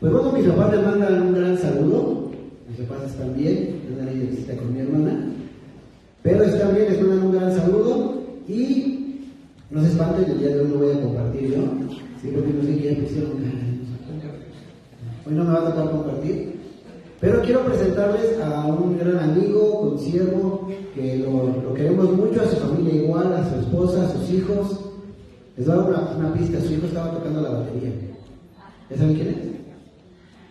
Pues bueno, mis papás les mandan un gran saludo. Mis papás están bien, andan ahí de visita con mi hermana. Pero están bien, les mandan un gran saludo. Y no se espanten, el día de hoy lo voy a compartir yo. Sí, porque no sé qué ya pusieron. Hoy no me va a tocar compartir. Pero quiero presentarles a un gran amigo, consiervo, que lo queremos mucho, a su familia igual, a su esposa, a sus hijos. Les voy a dar una pista, su hijo estaba tocando la batería. ¿Ya saben quién es?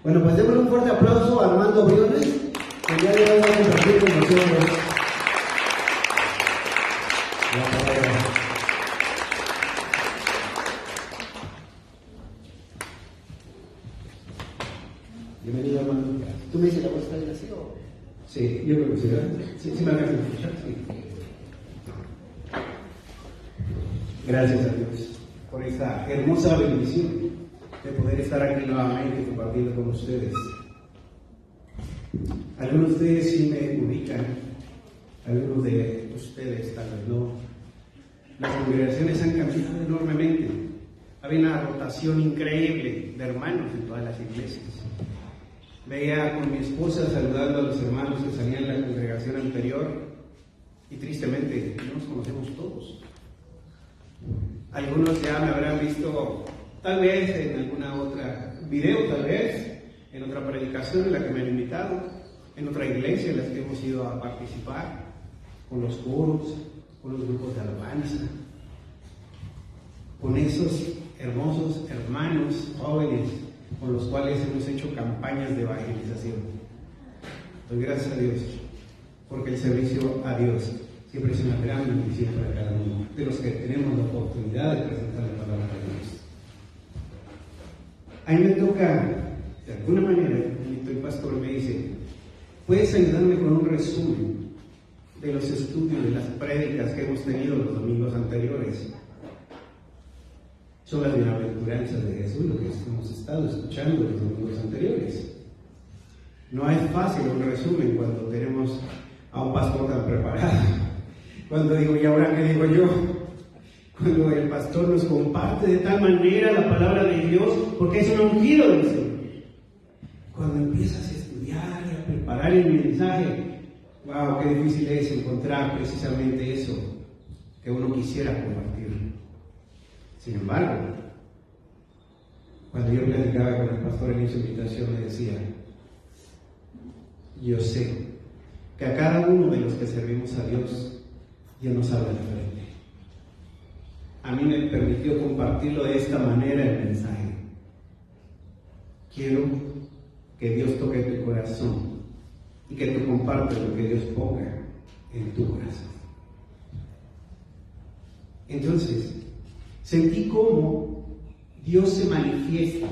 Bueno, pues démosle un fuerte aplauso a Armando Briones, que ya le vamos a compartir con nosotros. Bienvenido, Armando. ¿Tú me dices la voz está bien así o...? Sí, yo creo que sí, ¿verdad? Sí me alcanza a escuchar, sí. Gracias a Dios por esta hermosa bendición de poder estar aquí nuevamente compartiendo con ustedes. Algunos de ustedes sí me ubican, algunos de ustedes tal vez no. Las congregaciones han cambiado enormemente. Había una rotación increíble de hermanos en todas las iglesias. Veía con mi esposa saludando a los hermanos que salían de la congregación anterior y tristemente no nos conocemos todos. Algunos ya me habrán visto tal vez en alguna otra video, tal vez en otra predicación en la que me han invitado, en otra iglesia en la que hemos ido a participar, con los coros, con los grupos de alabanza, con esos hermosos hermanos jóvenes con los cuales hemos hecho campañas de evangelización. Doy gracias a Dios, porque el servicio a Dios siempre es una gran bendición para cada uno de los que tenemos la oportunidad de presentar la palabra de Dios. A mí me toca, de alguna manera, el pastor me dice, ¿puedes ayudarme con un resumen de los estudios, de las prédicas que hemos tenido los domingos anteriores? Son las bienaventuranzas de Jesús, lo que hemos estado escuchando los domingos anteriores. No es fácil un resumen cuando tenemos a un pastor tan preparado. Cuando digo, ¿y ahora qué digo yo? Cuando el pastor nos comparte de tal manera la palabra de Dios, porque es un ungido del Señor. Cuando empiezas a estudiar y a preparar el mensaje, wow, qué difícil es encontrar precisamente eso que uno quisiera compartir. Sin embargo, cuando yo platicaba con el pastor en esa invitación, me decía, yo sé que a cada uno de los que servimos a Dios nos habla diferente. A mí me permitió compartirlo de esta manera el mensaje. Quiero que Dios toque tu corazón y que tú compartas lo que Dios ponga en tu corazón. Entonces, sentí cómo Dios se manifiesta.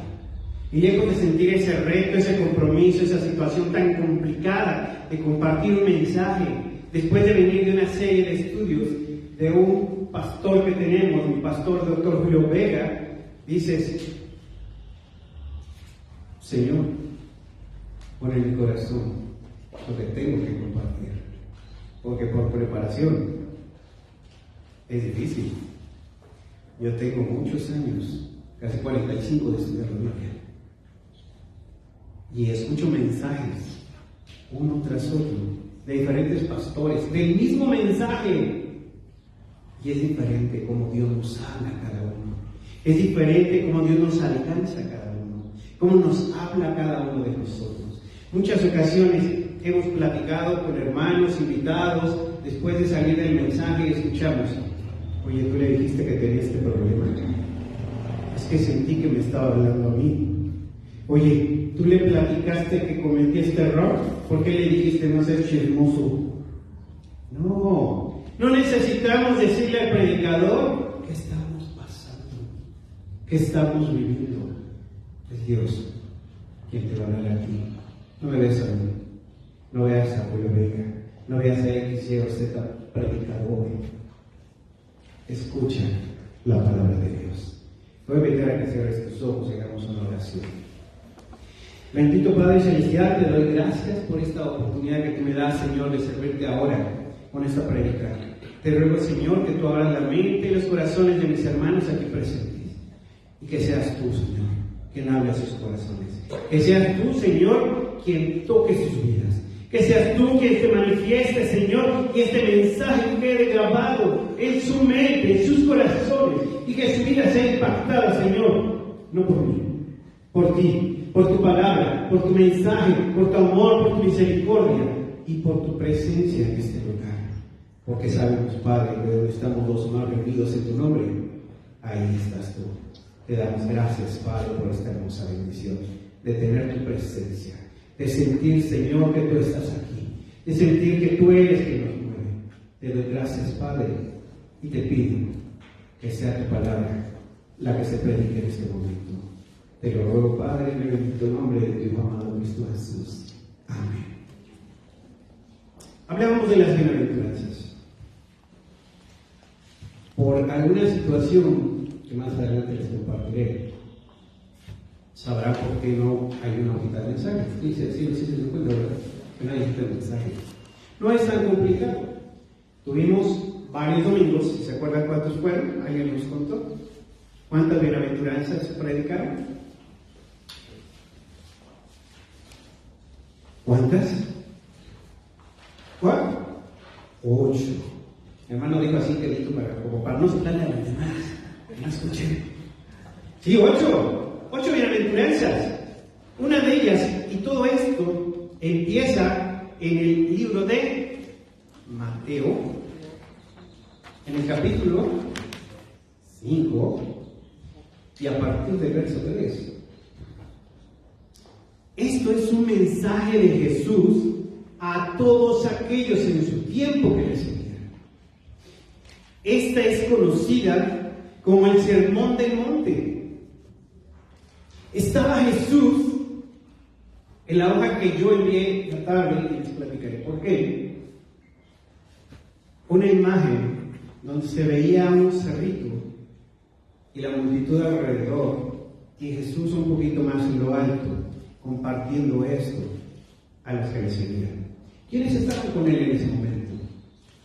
Y lejos de sentir ese reto, ese compromiso, esa situación tan complicada de compartir un mensaje, después de venir de una serie de estudios de un pastor que tenemos, un pastor Dr. Julio Vega, dices, Señor, pon en mi corazón lo que tengo que compartir, porque por preparación es difícil. Yo tengo muchos años, casi 45 de estudiar la Biblia, y escucho mensajes uno tras otro de diferentes pastores del mismo mensaje, y es diferente como Dios nos habla a cada uno, es diferente como Dios nos alcanza a cada uno, como nos habla a cada uno de nosotros. Muchas ocasiones hemos platicado con hermanos invitados después de salir del mensaje y escuchamos, oye, tú le dijiste que tenía este problema, es que sentí que me estaba hablando a mí. Oye, tú le platicaste que cometí este error, ¿por qué le dijiste no seas chismoso? No necesitamos decirle al predicador qué estamos pasando, qué estamos viviendo. Es Dios quien te va a hablar a ti. No me veas a mí, no veas a Julio Vega, no veas a X, Y o Z predicador. Escucha la palabra de Dios. Voy a pedir a que cierres tus ojos y hagamos una oración. Bendito Padre Celestial, te doy gracias por esta oportunidad que tú me das, Señor, de servirte ahora con esta predica. Te ruego, Señor, que tú abras la mente y los corazones de mis hermanos aquí presentes y que seas tú, Señor, quien hable a sus corazones. Que seas tú, Señor, quien toque sus vidas. Que seas tú quien se manifieste, Señor, y este mensaje quede grabado en su mente, en sus corazones, y que su vida sea impactada, Señor, no por mí, por ti, por tu palabra, por tu mensaje, por tu amor, por tu misericordia y por tu presencia en este lugar. Porque sabemos, Padre, que donde estamos dos o más reunidos en tu nombre, ahí estás tú. Te damos gracias, Padre, por esta hermosa bendición de tener tu presencia, de sentir, Señor, que tú estás aquí, de sentir que tú eres quien nos mueve. Te doy gracias, Padre, y te pido que sea tu palabra la que se predique en este momento. Te lo ruego, Padre, en el bendito nombre de tu Hijo amado Cristo Jesús. Amén. Hablábamos de las bienaventuranzas. Por alguna situación que más adelante les compartiré, sabrán por qué no hay una hojita de mensaje. Dice, sí, se cuenta, ¿verdad? Que no hay hojita de mensaje. No es tan complicado. Tuvimos varios domingos, si se acuerdan cuántos fueron, alguien nos contó. ¿Cuántas bienaventuranzas se predicaron? ¿Cuántas? ¿Cuál? 8. Mi hermano dijo así que como para no soltarle a los demás, que no escuchen. Sí, 8. 8 bienaventuranzas. Una de ellas, y todo esto empieza en el libro de Mateo, en el capítulo 5, y a partir del verso 3. Esto es un mensaje de Jesús a todos aquellos en su tiempo que le seguían. Esta es conocida como el Sermón del Monte. Estaba Jesús en la hoja que yo envié la tarde, y les platicaré por qué. Una imagen donde se veía un cerrito y la multitud alrededor, y Jesús un poquito más en lo alto, compartiendo esto a los que le seguían. ¿Quiénes estaban con él en ese momento?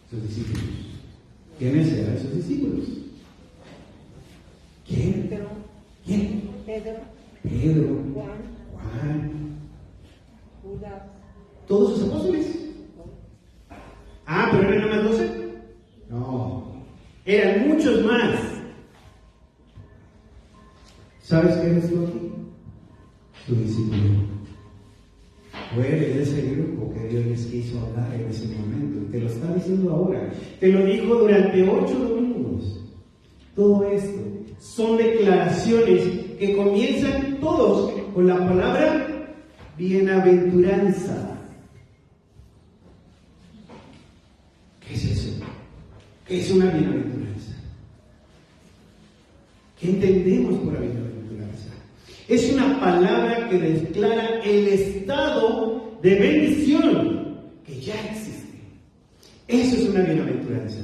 Sus discípulos. ¿Quiénes eran sus discípulos? ¿Quién? ¿Quién? Pedro. Juan. Judas. ¿Todos sus apóstoles? Ah, ¿pero eran nada más 12? No. Eran muchos más. ¿Sabes qué eres tú aquí? Tu discípulo. Tú eres de ese grupo que Dios les quiso hablar en ese momento. Y te lo está diciendo ahora. Te lo dijo durante 8 domingos. Todo esto son declaraciones que comienzan todos con la palabra bienaventuranza. ¿Qué es eso? ¿Qué es una bienaventuranza? ¿Qué entendemos por la bienaventuranza? Es una palabra que declara el estado de bendición que ya existe. Eso es una bienaventuranza.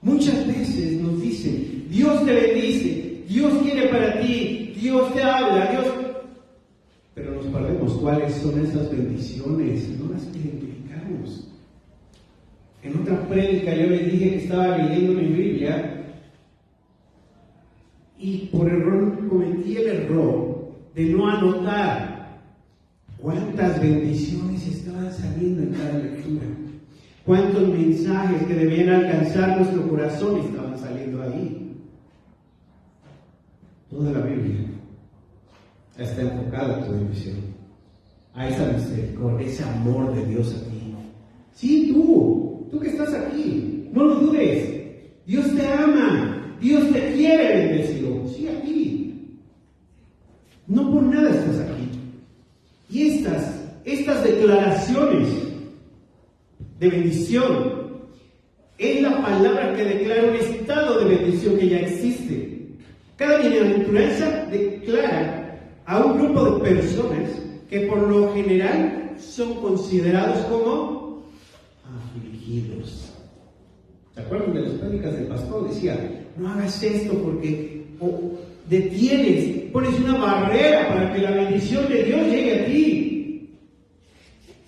Muchas veces nos dicen, Dios te bendice, Dios quiere para ti, Dios te habla, Dios... Pero nos perdemos cuáles son esas bendiciones, no las identificamos. En otra prédica yo les dije que estaba leyendo mi Biblia y por error cometí el error de no anotar cuántas bendiciones estaban saliendo en cada lectura, cuántos mensajes que debían alcanzar nuestro corazón estaban saliendo ahí. Toda la Biblia está enfocada a tu bendición, a esa misericordia, ese amor de Dios a ti. Sí, tú que estás aquí, no lo dudes. Dios te ama, Dios te quiere bendecido. Sí, aquí. No por nada estás aquí. Y estas declaraciones de bendición es la palabra que declara un estado de bendición que ya existe. Cada bienaventuranza declara a un grupo de personas que por lo general son considerados como afligidos. ¿Se acuerdan de las prédicas del pastor? Decía, no hagas esto porque detienes, pones una barrera para que la bendición de Dios llegue a ti.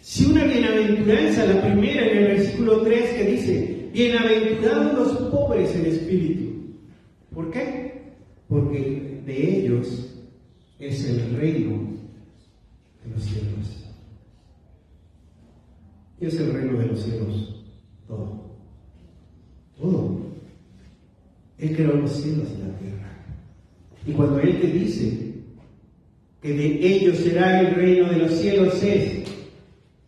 Si una bienaventuranza, la primera en el versículo 3 que dice, bienaventurados los pobres en espíritu. ¿Por qué? Porque de ellos es el reino de los cielos. ¿Qué es el reino de los cielos? Todo. Todo. Él creó los cielos y la tierra. Y cuando Él te dice que de ellos será el reino de los cielos, es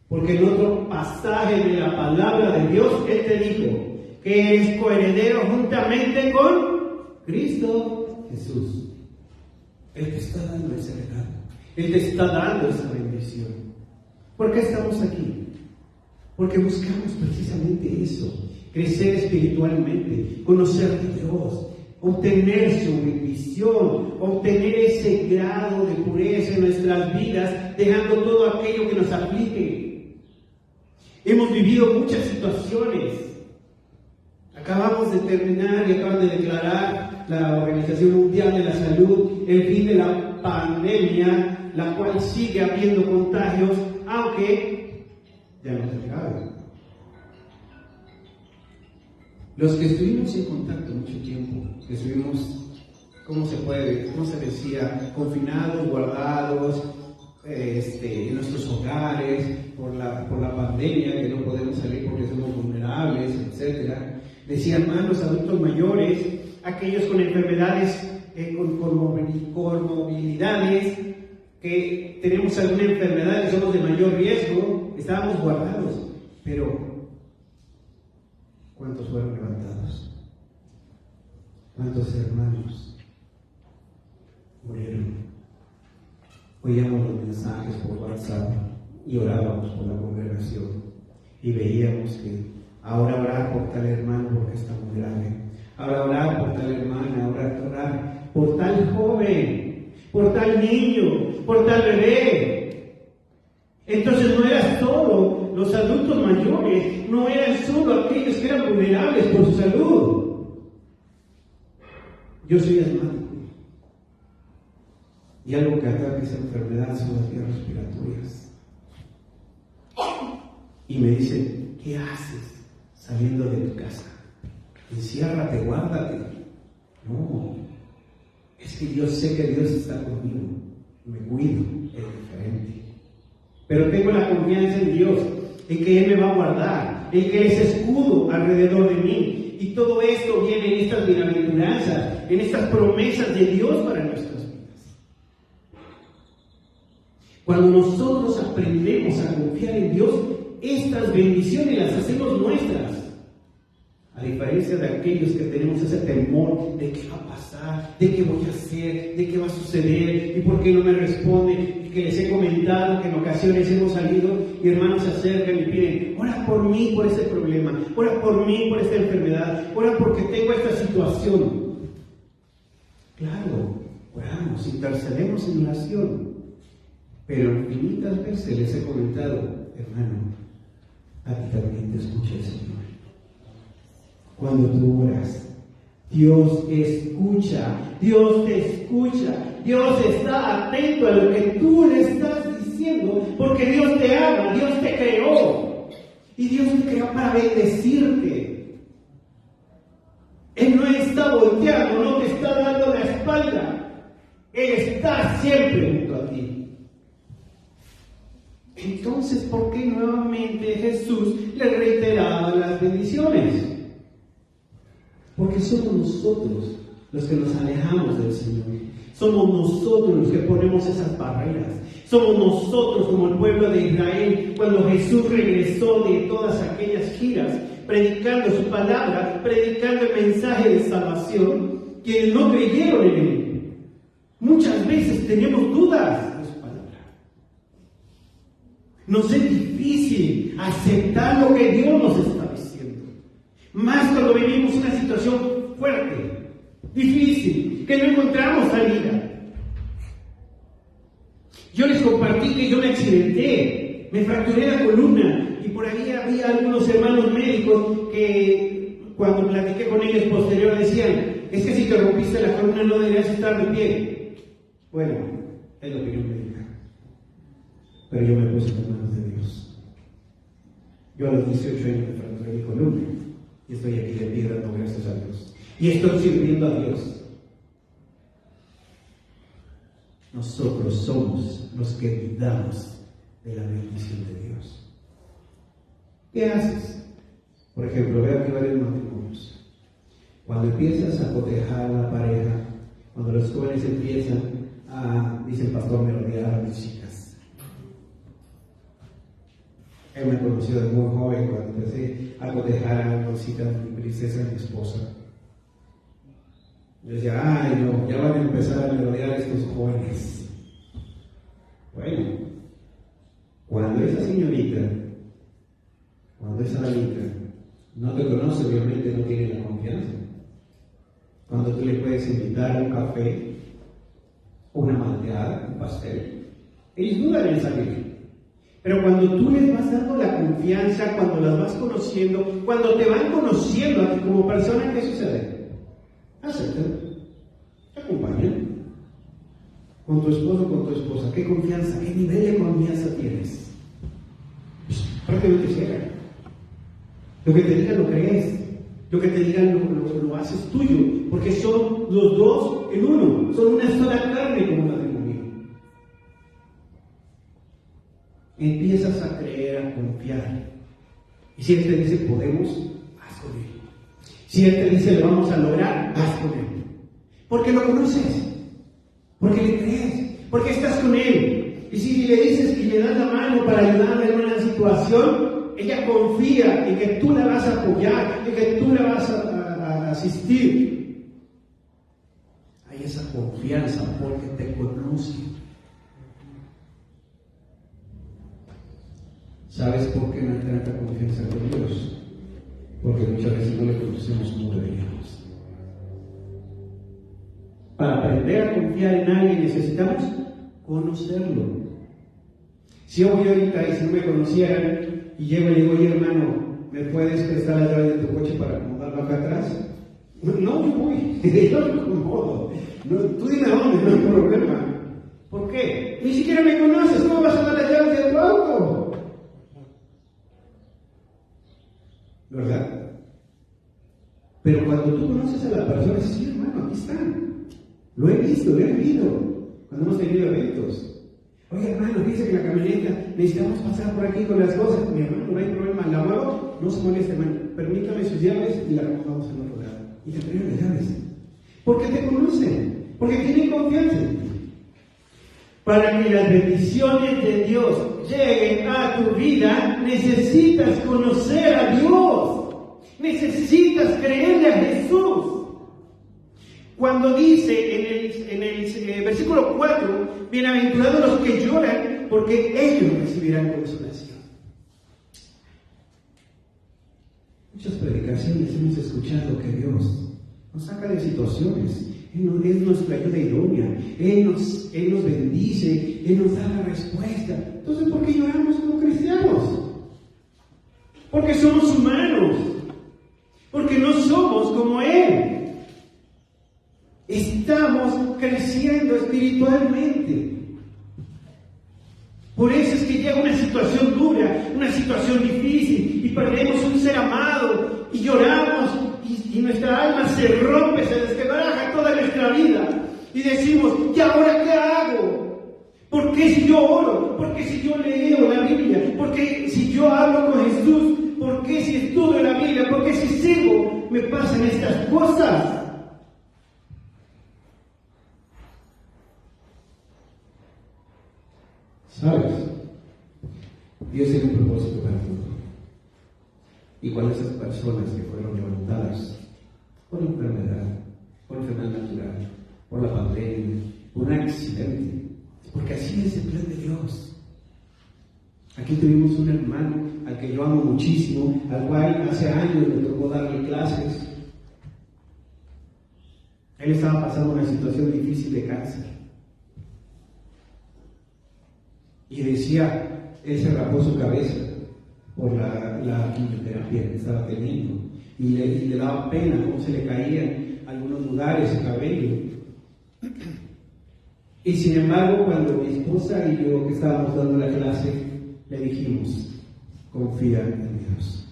porque en otro pasaje de la palabra de Dios, Él te dijo que eres coheredero juntamente con Cristo Jesús. Él te está dando ese regalo. Él te está dando esa bendición. ¿Por qué estamos aquí? Porque buscamos precisamente eso. Crecer espiritualmente, conocer a Dios, obtener su bendición, obtener ese grado de pureza en nuestras vidas, dejando todo aquello que nos aflige. Hemos vivido muchas situaciones. Acabamos de terminar y acaban de declarar la Organización Mundial de la Salud el fin de la pandemia, la cual sigue habiendo contagios, aunque ya no se acabe. Los que estuvimos en contacto mucho tiempo, que estuvimos, ¿cómo se decía? Confinados, guardados, en nuestros hogares, por la pandemia, que no podemos salir porque somos vulnerables, etc. Decían más los adultos mayores, aquellos con enfermedades, con comorbilidades, que tenemos alguna enfermedad y somos de mayor riesgo, estábamos guardados, pero ¿cuántos fueron levantados? ¿Cuántos hermanos murieron? Oíamos los mensajes por WhatsApp y orábamos por la congregación y veíamos que ahora orar por tal hermano porque está muy grave, ahora orar por tal hermana, ahora orar por tal joven, por tal niño, por tal bebé. Entonces no eran solo los adultos mayores, no eran solo aquellos que eran vulnerables por su salud. Yo soy asmático y algo que ataca esa enfermedad son las vías respiratorias. Y me dicen, ¿qué haces saliendo de tu casa? Enciérrate, guárdate. No, es que yo sé que Dios está conmigo, me cuido, es diferente. Pero tengo la confianza en Dios, en que Él me va a guardar, en que Él es escudo alrededor de mí. Y todo esto viene en estas bienaventuranzas, en estas promesas de Dios para nuestras vidas. Cuando nosotros aprendemos a confiar en Dios, estas bendiciones las hacemos nuestras. A diferencia de aquellos que tenemos ese temor de qué va a pasar, de qué voy a hacer, de qué va a suceder, y por qué no me responde, y que les he comentado que en ocasiones hemos salido y hermanos se acercan y piden, ora por mí por este problema, ora por mí por esta enfermedad, ora porque tengo esta situación. Claro, oramos, intercedemos en oración, pero infinitas veces les he comentado, hermano, a ti también te escucha el Señor. Cuando tú oras, Dios escucha, Dios te escucha, Dios está atento a lo que tú le estás diciendo, porque Dios te ama, Dios te creó, y Dios te creó para bendecirte. Él no está volteando, no te está dando la espalda, Él está siempre junto a ti. Entonces, ¿por qué nuevamente Jesús le reiteraba las bendiciones? Porque somos nosotros los que nos alejamos del Señor. Somos nosotros los que ponemos esas barreras. Somos nosotros como el pueblo de Israel cuando Jesús regresó de todas aquellas giras, predicando su palabra, predicando el mensaje de salvación, quienes no creyeron en Él. Muchas veces tenemos dudas de su palabra. Nos es difícil aceptar lo que Dios nos está diciendo. Más cuando vivimos una situación fuerte, difícil, que no encontramos salida. Yo les compartí que yo me accidenté, me fracturé la columna y por ahí había algunos hermanos médicos que cuando platiqué con ellos posterior decían, es que si te rompiste la columna no deberías estar de pie. Bueno, es la opinión médica, pero yo me puse en las manos de Dios. Yo a los 18 años me fracturé mi columna. Y estoy aquí de pie dando gracias a Dios. Y estoy sirviendo a Dios. nosotros somos los que dudamos de la bendición de Dios. ¿Qué haces? Por ejemplo, veo aquí varios matrimonios. Cuando empiezas a cotejar a la pareja, cuando los jóvenes empiezan a, dice el pastor, merodear a mis chicas. Él me conoció de muy joven cuando empecé a cotejar a Rosita, mi princesa, mi esposa. Yo decía, ay no, ya van a empezar a merodear a estos jóvenes. Bueno, cuando esa señorita, cuando esa damita no te conoce, obviamente no tiene la confianza. Cuando tú le puedes invitar un café, una malteada, un pastel, ellos dudan en salir. Pero cuando tú les vas dando la confianza, cuando las vas conociendo, cuando te van conociendo a ti como persona, ¿qué sucede? Aceptan, te acompañan. Con tu esposo, con tu esposa, ¿qué confianza, qué nivel de confianza tienes? Pues, prácticamente ciega. Lo que te digan lo crees, lo que te digan lo haces tuyo, porque son los dos en uno, son una sola carne como matrimonio. Empiezas a creer, a confiar. Y si Él te dice podemos, haz con Él. Si Él te dice lo vamos a lograr, haz con Él. Porque lo conoces, porque le crees, porque estás con Él. Y si le dices que le das la mano para ayudarle en una situación, ella confía en que tú la vas a apoyar, en que tú la vas a asistir. Hay esa confianza porque te conoce. ¿Sabes por qué no hay tanta confianza con Dios? Porque muchas veces no le conocemos como deberíamos. Para aprender a confiar en alguien necesitamos conocerlo. Si yo voy ahorita y si no me conocieran y llego y digo, oye hermano, ¿me puedes prestar la llave de tu coche para acomodarlo acá atrás? No, yo voy, yo lo acomodo. No, tú dime a dónde, no hay problema. ¿Por qué? Ni siquiera me conoces, ¿cómo vas a dar las llaves de tu auto? ¿Verdad? Pero cuando tú conoces a la persona, dices, sí hermano, aquí están. Lo he visto, lo he vivido. Cuando hemos tenido eventos. Oye hermano, dice que la camioneta necesitamos pasar por aquí con las cosas. Mi hermano, no hay problema, la muevo, no se moleste hermano, permítame sus llaves y la acomodamos en otro lado. Y te entregan las llaves. Porque te conocen, porque tienen confianza en ti. Para que las bendiciones de Dios lleguen a tu vida, necesitas conocer a Dios. Necesitas creerle a Jesús. Cuando dice en el versículo 4, bienaventurados los que lloran, porque ellos recibirán consolación. Muchas predicaciones hemos escuchado que Dios nos saca de situaciones. Él es nuestra ayuda idónea. Él nos bendice. Él nos da la respuesta. Entonces, ¿por qué lloramos como cristianos? Porque somos humanos. Porque no somos como Él. Estamos creciendo espiritualmente. Por eso es que llega una situación dura, una situación difícil, y perdemos un ser amado, y lloramos, y nuestra alma se rompe, se desquebraja toda nuestra vida, y decimos, ¿y ahora qué hago? ¿Por qué si yo oro? ¿Por qué si yo leo la Biblia? ¿Por qué si yo hablo con Jesús? ¿Por qué si estudio la Biblia? ¿Por qué si sirvo? Me pasan estas cosas. ¿Sabes? Dios tiene un propósito para todo. Y cuando esas personas que fueron levantadas por enfermedad natural, por la pandemia, por un accidente, porque así es el plan de Dios. Aquí tuvimos un hermano al que yo amo muchísimo, al cual hace años me tocó darle clases. Él estaba pasando una situación difícil de cáncer. Y decía, él se rapó su cabeza por la quimioterapia que estaba teniendo. Y le daba pena cómo se le caían algunos lugares el cabello. Y sin embargo, cuando mi esposa y yo que estábamos dando la clase, le dijimos, confía en Dios,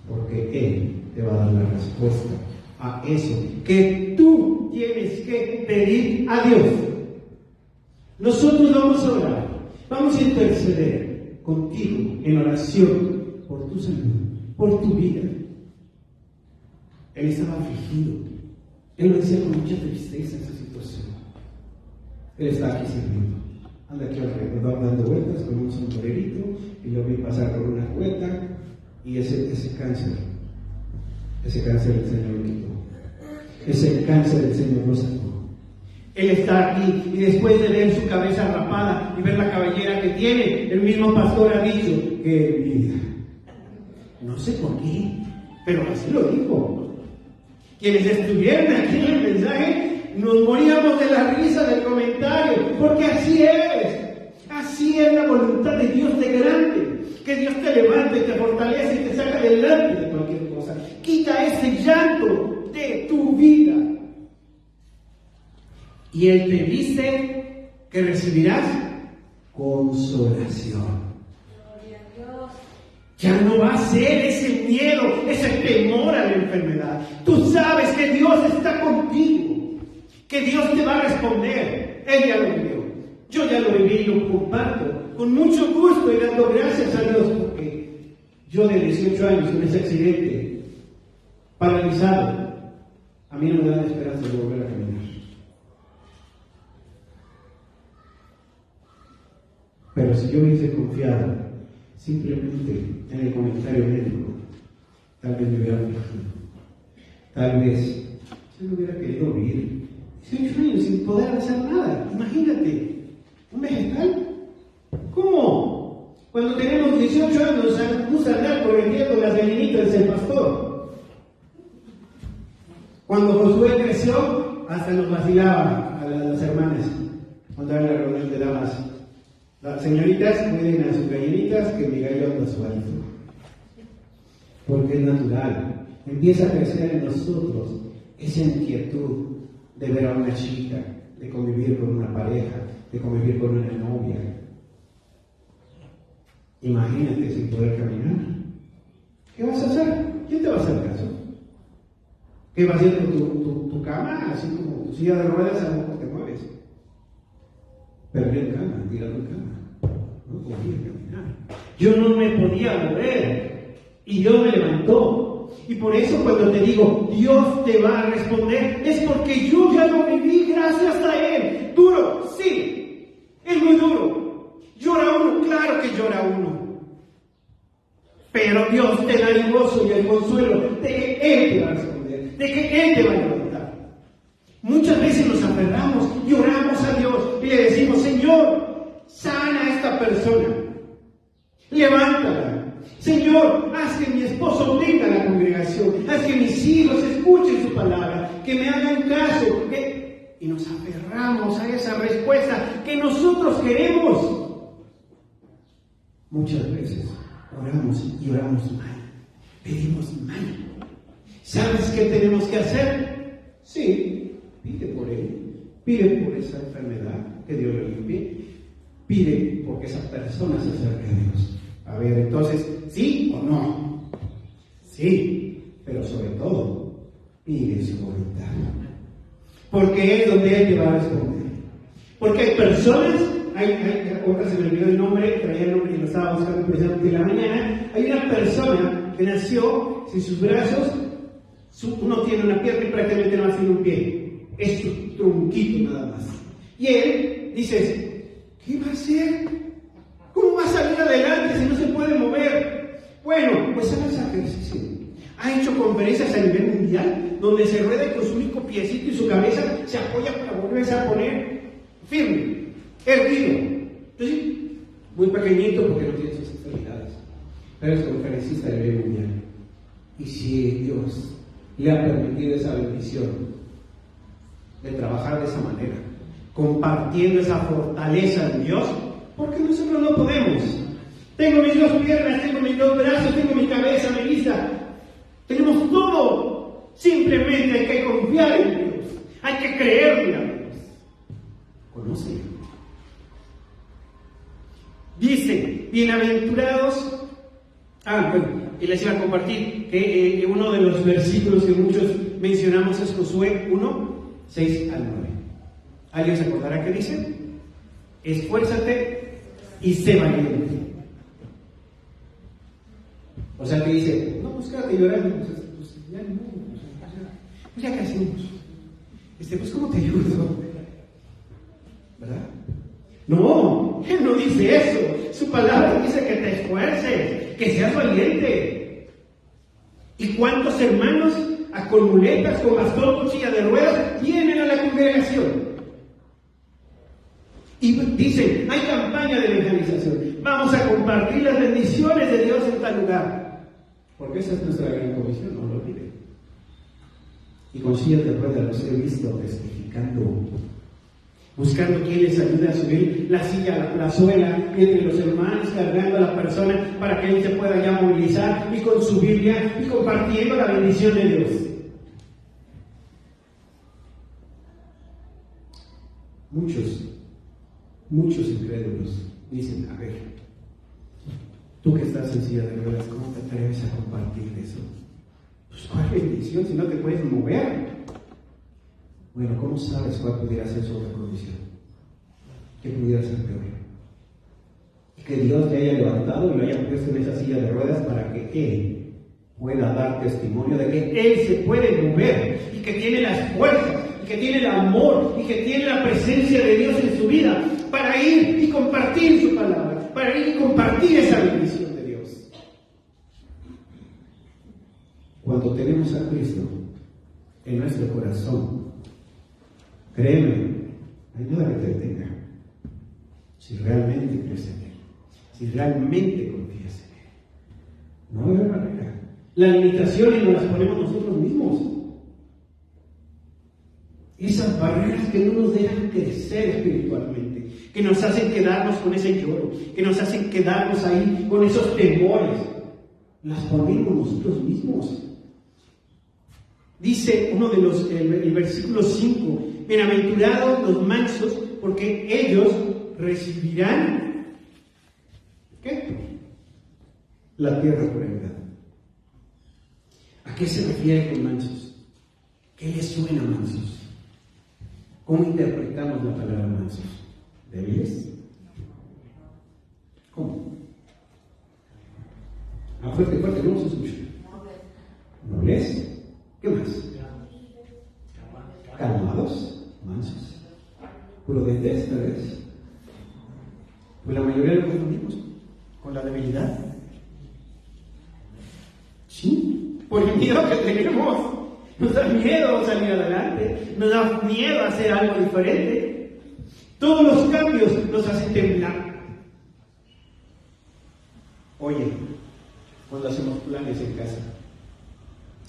porque Él te va a dar la respuesta a eso que tú tienes que pedir a Dios. Nosotros vamos a orar, vamos a interceder contigo en oración por tu salud, por tu vida. Él estaba afligido, él lo decía con mucha tristeza esa situación. Él está aquí sirviendo, anda aquí alrededor dando vueltas con un sombrerito, y yo vi pasar por una vuelta, y ese cáncer el Señor lo quitó, ese cáncer el Señor lo sacó. Él está aquí, y después de ver su cabeza rapada y ver la cabellera que tiene, el mismo pastor ha dicho, qué vida. No sé por qué, pero así lo dijo. Quienes estuvieron aquí en el mensaje, nos moríamos de la risa del comentario, porque así es la voluntad de Dios de grande, que Dios te levante, te fortalece y te saca adelante de cualquier cosa. Quita ese llanto de tu vida. Y Él te dice que recibirás consolación. Gloria a Dios. Ya no va a ser ese miedo, ese temor a la enfermedad. Tú sabes que Dios está contigo, que Dios te va a responder. Él ya lo vivió. Yo ya lo viví y lo comparto con mucho gusto y dando gracias a Dios, porque yo de 18 años con ese accidente, paralizado, a mí no me da esperanza de volver a caminar. Pero si yo hubiese confiado simplemente en el comentario médico, tal vez me hubiera afligido. Tal vez yo no hubiera querido vivir 18 años sin poder hacer nada. Imagínate, un vegetal. ¿Cómo? Cuando tenemos 18 años nos gusta andar corrigiendo las gallinitas del pastor. Cuando Josué creció, hasta nos vacilaba a las hermanas cuando era la reunión de damas. Las señoritas cuiden a sus gallinitas, que mi gallo anda suelto. Porque es natural. Empieza a crecer en nosotros esa inquietud de ver a una chica, de convivir con una pareja, de convivir con una novia. Imagínate sin poder caminar. ¿Qué vas a hacer? ¿Quién te va a hacer caso? ¿Qué vas a hacer con tu cama? Así como tu silla de ruedas, a lo mejor te mueves. Pero yo en cama, tirado en cama. No podía caminar. Yo no me podía mover. Y Dios me levantó. Y por eso cuando te digo, Dios te va a responder, es porque yo ya lo viví gracias a Él. Duro, sí. Es muy duro. Llora uno, claro que llora uno. Pero Dios te da el gozo y el consuelo de que Él te va a responder, de que Él te va a levantar. Muchas veces nos aferramos y oramos a Dios y le decimos, Señor, sana a esta persona, levántala. Señor, haz que mi esposo venga a la congregación, haz que mis hijos escuchen su palabra, que me hagan caso. Y nos aferramos a esa respuesta que nosotros queremos. Muchas veces oramos y oramos mal, pedimos mal. ¿Sabes qué tenemos que hacer? Sí, pide por él, pide por esa enfermedad, que Dios lo limpie, pide porque esa persona se acerque a Dios. A ver, entonces, ¿sí o no? Sí, pero sobre todo, pide su voluntad. Porque es donde Él te va a responder. Porque hay personas, ahora se me olvidó el nombre, traía el nombre y lo estaba buscando precisamente en la mañana. Hay una persona que nació sin sus brazos, uno tiene una pierna y prácticamente no tiene un pie. Es su tronquito nada más. Y él dice, ¿qué va a hacer? ¿Cómo va a salir adelante si no se puede mover? Bueno, pues haga ese ejercicio. Ha hecho conferencias a nivel mundial donde se rueda y con su único piecito y su cabeza se apoya para volverse a poner firme, erguido. Entonces, muy pequeñito porque no tiene sus extremidades, pero es conferencista a nivel mundial. Y si Dios le ha permitido esa bendición de trabajar de esa manera, compartiendo esa fortaleza en Dios, ¿por qué nosotros no podemos? Tengo mis dos piernas, tengo mis dos brazos, tengo mi cabeza, mi vista. Tenemos todo. Simplemente hay que confiar en Dios. Hay que creerle a Dios. Conócelo. Dice, bienaventurados. Y les iba a compartir que uno de los versículos que muchos mencionamos es Josué 1, 6 al 9. ¿Alguien se acordará qué dice? esfuérzate y sé valiente. O sea, te dice, no, pues quédate llorando, pues ya no, pues ya qué hacemos. Pues ¿cómo te ayudo? ¿Verdad? No, él no dice eso. Su palabra dice que te esfuerces, que seas valiente. ¿Y cuántos hermanos con muletas, con bastón, con silla de ruedas vienen a la congregación? Y dicen, hay campaña de evangelización, vamos a compartir las bendiciones de Dios en tal lugar, porque esa es nuestra gran comisión, no lo olviden. Y con sillas de ruedas los he visto testificando, buscando quien les ayude a subir la silla a la plazuela entre los hermanos, cargando a la persona para que él se pueda ya movilizar, y con su Biblia y compartiendo la bendición de Dios. Muchos incrédulos dicen, a ver, tú que estás en silla de ruedas, ¿cómo te atreves a compartir eso? Pues cuál bendición si no te puedes mover. Bueno, ¿cómo sabes cuál pudiera ser su otra condición? ¿Qué pudiera ser peor? Que Dios te haya levantado y lo haya puesto en esa silla de ruedas para que Él pueda dar testimonio de que Él se puede mover y que tiene las fuerzas, y que tiene el amor, y que tiene la presencia de Dios en su vida para ir y compartir su palabra, para ir y compartir esa bendición de Dios. Cuando tenemos a Cristo en nuestro corazón, créeme, hay nada que te detenga. Si realmente crees en Él, si realmente confías en Él, no va a haber barrera. Las limitaciones nos las ponemos nosotros mismos. Esas barreras que no nos dejan crecer espiritualmente, que nos hacen quedarnos con ese lloro, que nos hacen quedarnos ahí con esos temores, las ponemos nosotros mismos. Dice uno de los, el versículo 5, bienaventurados los mansos, porque ellos recibirán, ¿qué? La tierra por heredad. ¿A qué se refiere con mansos? ¿Qué les suena mansos? ¿Cómo interpretamos la palabra mansos? ¿Débiles? ¿Cómo? Fuerte, no se escucha. ¿Nobles? ¿Qué más? Calmados, mansos, prudentes, tal vez. Pues la mayoría lo confundimos con la debilidad. Sí, por el miedo que tenemos. Nos da miedo salir adelante, nos da miedo hacer algo diferente. Todos los cambios nos hacen temblar. Oye, cuando hacemos planes en casa,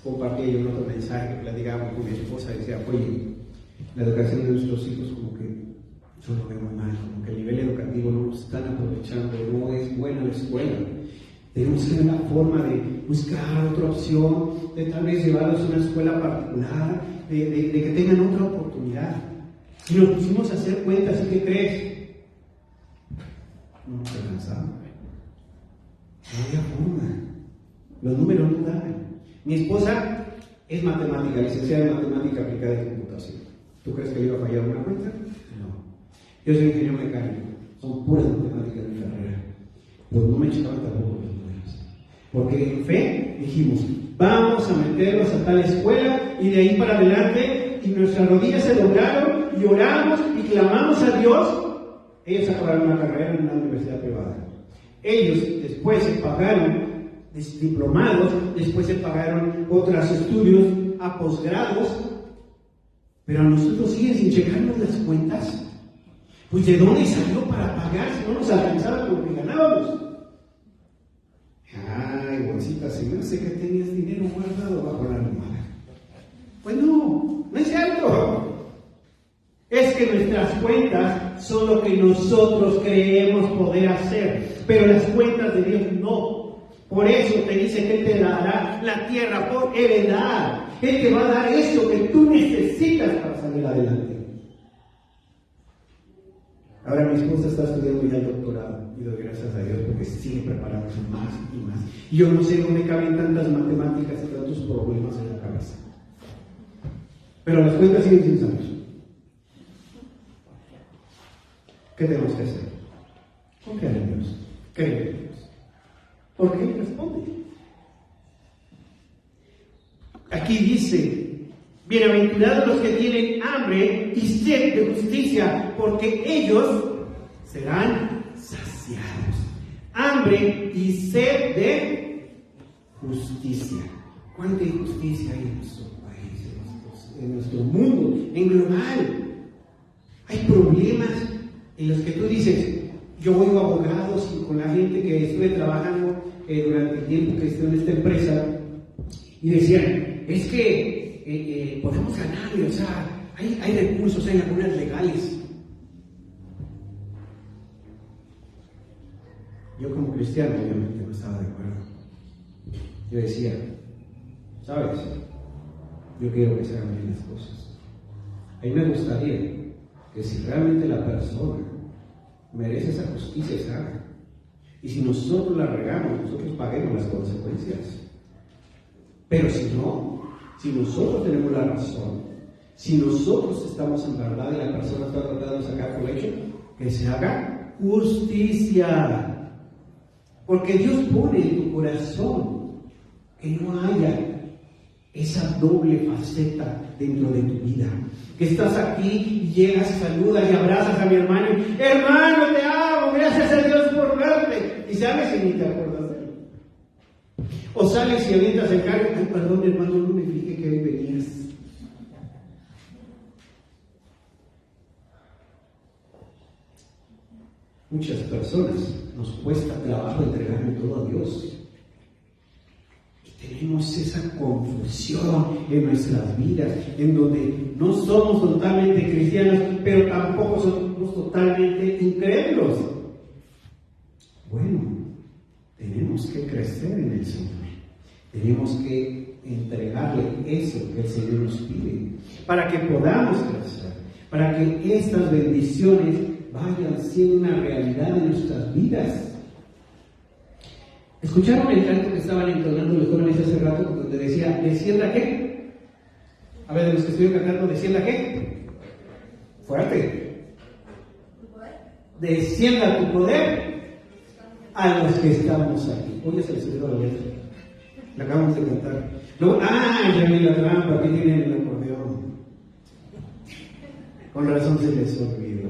compartí yo otro mensaje, platicábamos con mi esposa, decía, oye, la educación de nuestros hijos como que yo lo veo mal, como que el nivel educativo no lo están aprovechando, no es buena la escuela. Tenemos que ver la forma de buscar otra opción, de tal vez llevarlos a una escuela particular, de que tengan otra oportunidad. Si nos pusimos a hacer cuentas, ¿qué crees? No se alcanzaba. No había forma. Los números no daban. Mi esposa es matemática, licenciada en matemática aplicada en computación. ¿Tú crees que le iba a fallar una cuenta? No. Yo soy ingeniero mecánico, son puras matemáticas de mi carrera. Pues no me checaban tampoco los números. Porque en fe dijimos, vamos a meterlos a tal escuela y de ahí para adelante, y nuestras rodillas se doblaron y oramos y clamamos a Dios. Ellos acabaron una carrera en una universidad privada. Ellos después se pagaron diplomados, después se pagaron otros estudios a posgrados, pero a nosotros siguen sin checarnos las cuentas. Pues ¿de dónde salió para pagar si no nos alcanzaba con lo que ganábamos? Ay, bolsita, se me hace que tenías dinero guardado bajo la almohada. Pues no es cierto. Es que nuestras cuentas son lo que nosotros creemos poder hacer, pero las cuentas de Dios no. Por eso te dice que Él te dará la tierra por heredad. Él te va a dar eso que tú necesitas para salir adelante. Ahora mi esposa está estudiando ya el doctorado y doy gracias a Dios porque sigue preparándose más y más. Y yo no sé dónde caben tantas matemáticas y tantos problemas en la cabeza. Pero las cuentas siguen sin saber. ¿Qué tenemos que hacer? Confiar en Dios, creer en Dios. Porque Él responde. Aquí dice: bienaventurados los que tienen hambre y sed de justicia, porque ellos serán saciados. Hambre y sed de justicia. ¿Cuánta injusticia hay en nuestro país, en nuestro mundo, en global? Hay problemas en los que tú dices: yo oigo abogados y con la gente que estuve trabajando durante el tiempo que estuve en esta empresa, y decían: es que podemos ganarle, o sea, hay recursos, hay lagunas legales. Yo como cristiano obviamente no estaba de acuerdo. Yo decía: ¿sabes? Yo quiero que se hagan bien las cosas. A mí me gustaría que si realmente la persona merece esa justicia, se haga. Y si nosotros la regamos, nosotros paguemos las consecuencias. Pero si no, si nosotros tenemos la razón, si nosotros estamos en verdad y la persona está tratando de sacar provecho, que se haga justicia. Porque Dios pone en tu corazón que no haya esa doble faceta dentro de tu vida. Que estás aquí y llegas, saludas y abrazas a mi hermano. Hermano, te amo, gracias a Dios por verte. Y sales y ni te acuerdas de él. O sales y avientas el carro. Ay, perdón, hermano, no me fijé que hoy venías. Muchas personas nos cuesta trabajo entregarle todo a Dios. Y tenemos esa confusión en nuestras vidas, en donde no somos totalmente cristianos, pero tampoco somos totalmente incrédulos. Bueno, tenemos que crecer en el Señor. Tenemos que entregarle eso que el Señor nos pide, para que podamos crecer, para que estas bendiciones vayan siendo una realidad en nuestras vidas. ¿Escucharon el canto que estaban entonando los jóvenes hace rato, donde decía: ¿descienda qué? A ver, de los que estuvieron cantando, ¿descienda qué? Fuerte. Descienda tu poder a los que estamos aquí. Hoy ya se les olvidó la letra. La acabamos de cantar. Luego, ya vi la trampa, aquí tienen el acordeón. Con razón se les olvidó.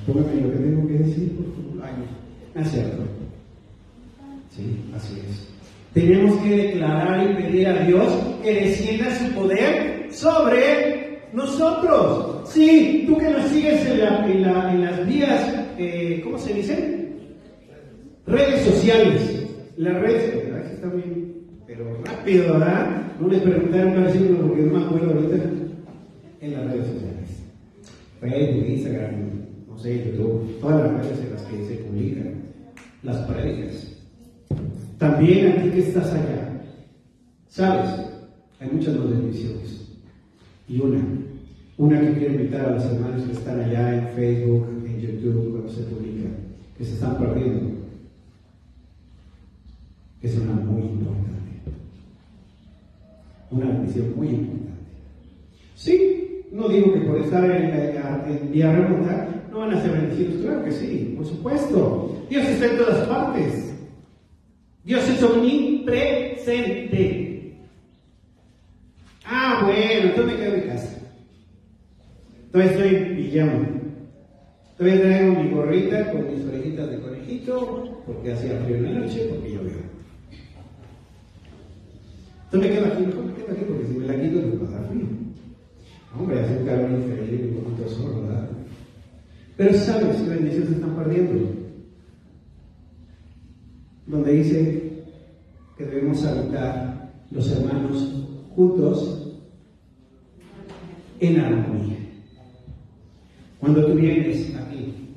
Póngame lo que tengo que decir, por favor. Ay, no. Es cierto. Sí, así es. Tenemos que declarar y pedir a Dios que descienda su poder sobre nosotros. Sí, tú que nos sigues en las vías, ¿cómo se dice? Redes sociales. Las redes, ¿verdad? Está bien, pero rápido, ¿verdad? No les preguntaron un versículo porque no me acuerdo ahorita. En las redes sociales. Facebook, Instagram, no sé, YouTube, todas las redes en las que se publican las prédicas. También a ti que estás allá, sabes, hay muchas bendiciones. Y una que quiero invitar a los hermanos que están allá en Facebook, en YouTube, cuando se publican, que se están perdiendo, que es una muy importante. Una bendición muy importante. Sí, no digo que por estar en vía remota no van a ser bendecidos, claro que sí, por supuesto. Dios está en todas partes. Dios es omnipresente. Bueno, entonces me quedo en casa. Todavía estoy en pijama. Todavía traigo mi gorrita con mis orejitas de conejito, porque hacía frío en la noche, porque llovió. Entonces me quedo aquí, mejor me quedo aquí, porque si me la quito me va a dar frío. Hombre, hace un calor increíble y un poquito de sol, ¿verdad? Pero ¿sabes qué bendiciones se están perdiendo? Donde dice que debemos habitar los hermanos juntos en armonía. Cuando tú vienes aquí,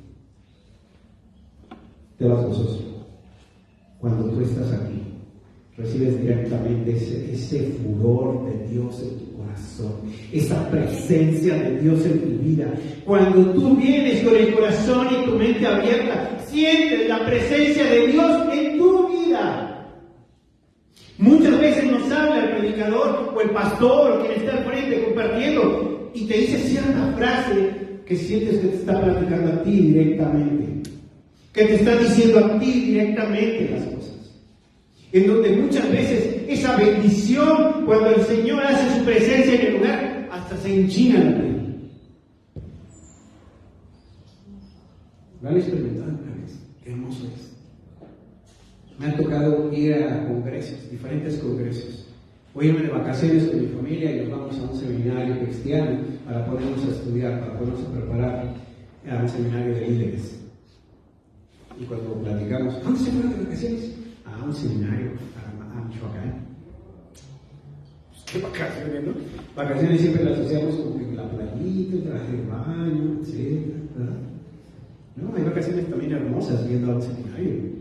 te vas gozoso. Cuando tú estás aquí, recibes directamente ese furor de Dios en tu corazón, esa presencia de Dios en tu vida. Cuando tú vienes con el corazón y tu mente abierta, sientes la presencia de Dios en tu vida. Muchas veces nos habla el predicador o el pastor o quien está al frente compartiendo y te dice cierta frase que sientes que te está platicando a ti directamente, que te está diciendo a ti directamente las cosas, en donde muchas veces esa bendición, cuando el Señor hace su presencia en el lugar, hasta se enchina la piel. ¿Lo han experimentado una vez? Qué hermoso es. Me ha tocado ir a congresos, diferentes congresos, o irme de vacaciones con mi familia y nos vamos a un seminario cristiano para ponernos a estudiar, para ponernos a preparar a un seminario de líderes. Y cuando platicamos, ¿dónde se fueron de vacaciones? A un seminario a Michoacán. Pues, ¿qué vacaciones, no? Vacaciones siempre las asociamos con que la playita, el traje de baño, etc. ¿verdad? No, hay vacaciones también hermosas viendo a un seminario,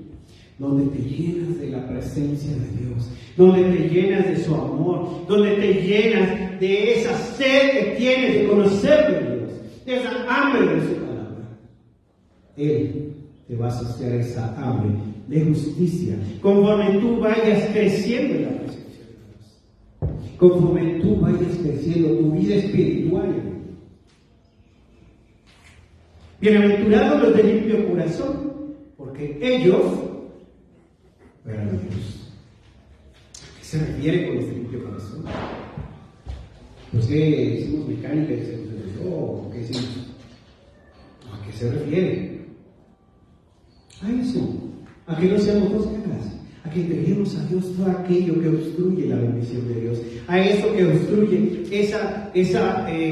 donde te llenas de la presencia de Dios, donde te llenas de su amor, donde te llenas de esa sed que tienes de conocer de Dios, de esa hambre de su palabra. Él te va a saciar esa hambre de justicia, conforme tú vayas creciendo en la presencia de Dios, conforme tú vayas creciendo tu vida espiritual. Bienaventurados los de limpio corazón, porque ellos verán a Dios. ¿A qué se refiere con este limpio corazón? Pues que hicimos mecánica y se nos olvidó, o qué hicimos. ¿A qué se refiere? A eso, a que no seamos dos caras, a que entreguemos a Dios todo aquello que obstruye la bendición de Dios, a eso que obstruye esa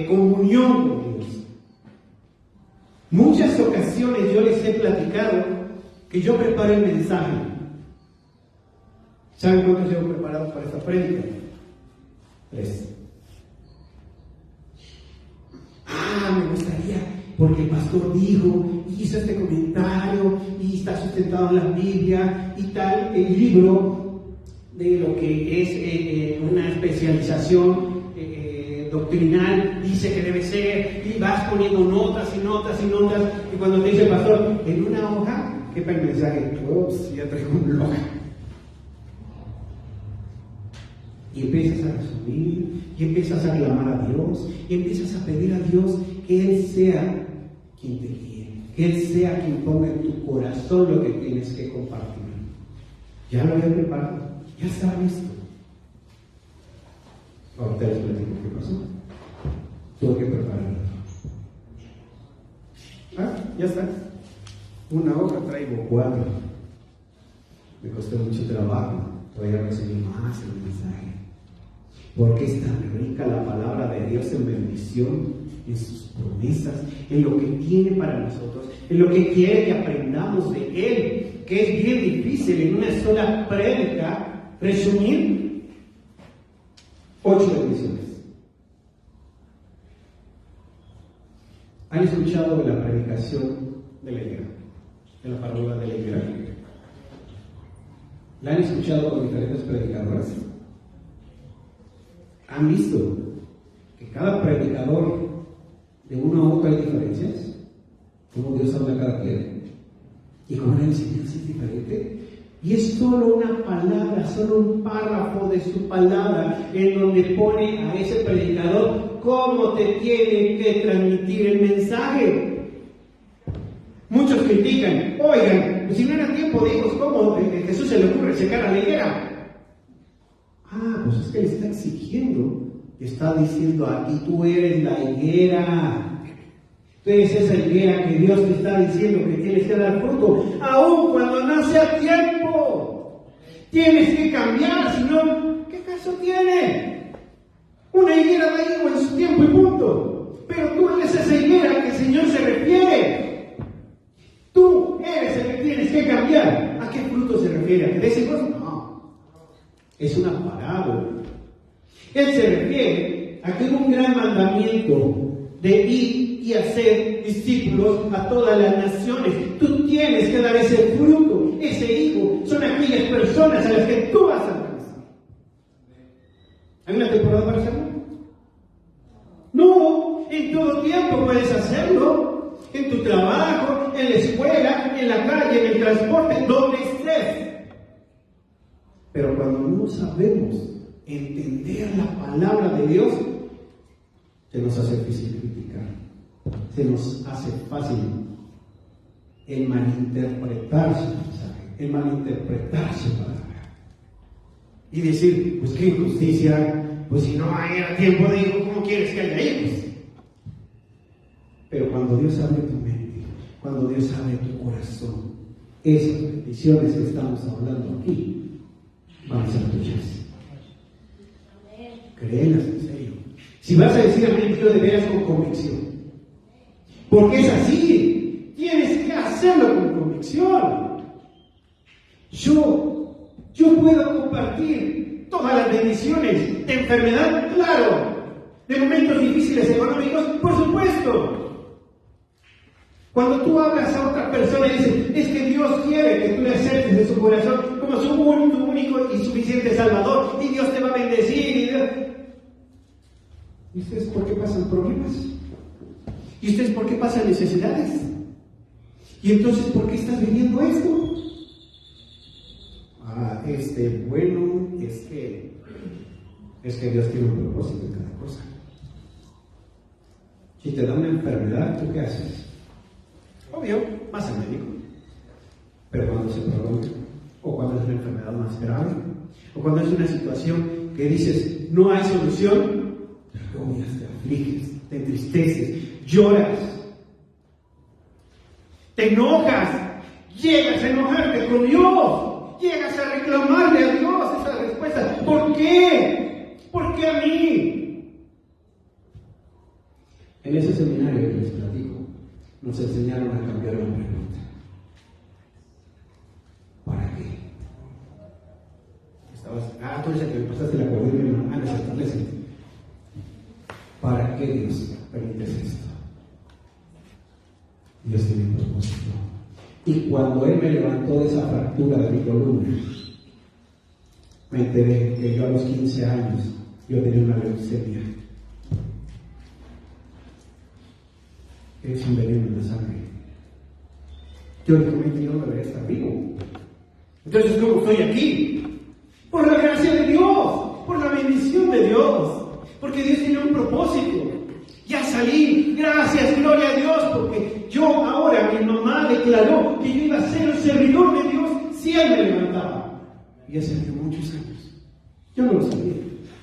comunión con Dios. Muchas ocasiones yo les he platicado que yo preparo el mensaje. ¿Saben cuántos llevo preparados para esta prédica? 3. Me gustaría, porque el pastor dijo, hizo este comentario, y está sustentado en la Biblia, y tal, el libro de lo que es una especialización doctrinal, dice que debe ser, y vas poniendo notas y notas y notas, y cuando te dice el pastor, en una hoja, ¿qué para el mensaje? Ups, ya traigo un blog. Y empiezas a resumir, y empiezas a clamar a Dios, y empiezas a pedir a Dios que Él sea quien te guíe, que Él sea quien ponga en tu corazón lo que tienes que compartir. Ya lo había preparado, ya está listo. Ahorita les platico qué pasó. Tuve que prepararlo. Ya está. Una hoja traigo 4. Me costó mucho trabajo. Todavía recibí más el mensaje. Porque es tan rica la palabra de Dios en bendición, en sus promesas, en lo que tiene para nosotros, en lo que quiere que aprendamos de Él, que es bien difícil en una sola prédica resumir 8 bendiciones. ¿Han escuchado de la predicación de la higuera? De la parábola de la higuera. ¿La han escuchado con diferentes predicadores? ¿Han visto que cada predicador de uno a otro hay diferencias? ¿Cómo Dios habla a cada quien? ¿Y cómo la enseñanza es diferente? Y es solo una palabra, solo un párrafo de su palabra en donde pone a ese predicador cómo te tiene que transmitir el mensaje. Muchos critican, oigan, pues si no era tiempo de hijos, ¿cómo a Jesús se le ocurre secar a la higuera? Pues es que le está exigiendo, está diciendo aquí tú eres la higuera. Tú eres esa higuera que Dios te está diciendo que tienes que dar fruto, aun cuando no sea tiempo. Tienes que cambiar, si no, ¿qué caso tiene? Una higuera da higo en su tiempo y punto. Pero tú eres esa higuera que el Señor se refiere. Tú eres el que tienes que cambiar. ¿A qué fruto se refiere? ¿A que des hijos? No. Es una parábola. Él se refiere a que es un gran mandamiento de ir y hacer discípulos a todas las naciones. Tú tienes que dar ese fruto, ese hijo. Son aquellas personas a las que tú vas a alcanzar. ¿Hay una temporada para hacerlo? No, en todo tiempo puedes hacerlo. En tu trabajo, en la escuela, en la calle, en el transporte, donde estés. Pero cuando no sabemos entender la palabra de Dios, se nos hace difícil criticar. se nos hace fácil el malinterpretar su mensaje, el malinterpretar su palabra. Y decir, pues qué injusticia, pues si no hay tiempo de hijo, ¿cómo quieres que haya hijos? Pero cuando Dios abre tu mente, cuando Dios abre tu corazón, esas bendiciones que estamos hablando aquí van a ser tuyas. Créelas en serio. Si vas a decir amén, quiero de veras con convicción. Porque es así. Tienes que hacerlo con convicción. Yo puedo compartir todas las bendiciones de enfermedad, claro. De momentos difíciles económicos, por supuesto. Cuando tú hablas a otra persona y dices, es que Dios quiere que tú le aceptes de su corazón como su único y suficiente Salvador, y Dios te va a bendecir. ¿Y ustedes por qué pasan problemas? ¿Y ustedes por qué pasan necesidades? ¿Y entonces por qué estás viviendo esto? Bueno, es que Dios tiene un propósito en cada cosa. Si te da una enfermedad, ¿tú qué haces? Obvio, vas al médico. Pero cuando se prolonga, o cuando es una enfermedad más grave, o cuando es una situación que dices, no hay solución, te agobias, te afliges, te entristeces, lloras, te enojas, llegas a enojarte con Dios, llegas a reclamarle a Dios esa respuesta. ¿Por qué? ¿Por qué a mí? En ese seminario que les platico, nos enseñaron a cambiar una pregunta. ¿Para qué? Tú eres el que me pasaste la cuaderna, no sé. ¿Para qué Dios permites esto? Dios tiene un propósito. Y cuando Él me levantó de esa fractura de mi columna, me enteré que yo a los 15 años, yo tenía una leucemia. Es un veneno en la sangre. Teóricamente yo no debería estar vivo. Entonces, ¿cómo estoy aquí? Por la gracia de Dios, por la bendición de Dios, porque Dios tiene un propósito. Ya salí, gracias, gloria a Dios, porque yo ahora, mi mamá declaró que yo iba a ser el servidor de Dios si Él me levantaba. Y hace muchos años. Yo no lo sabía,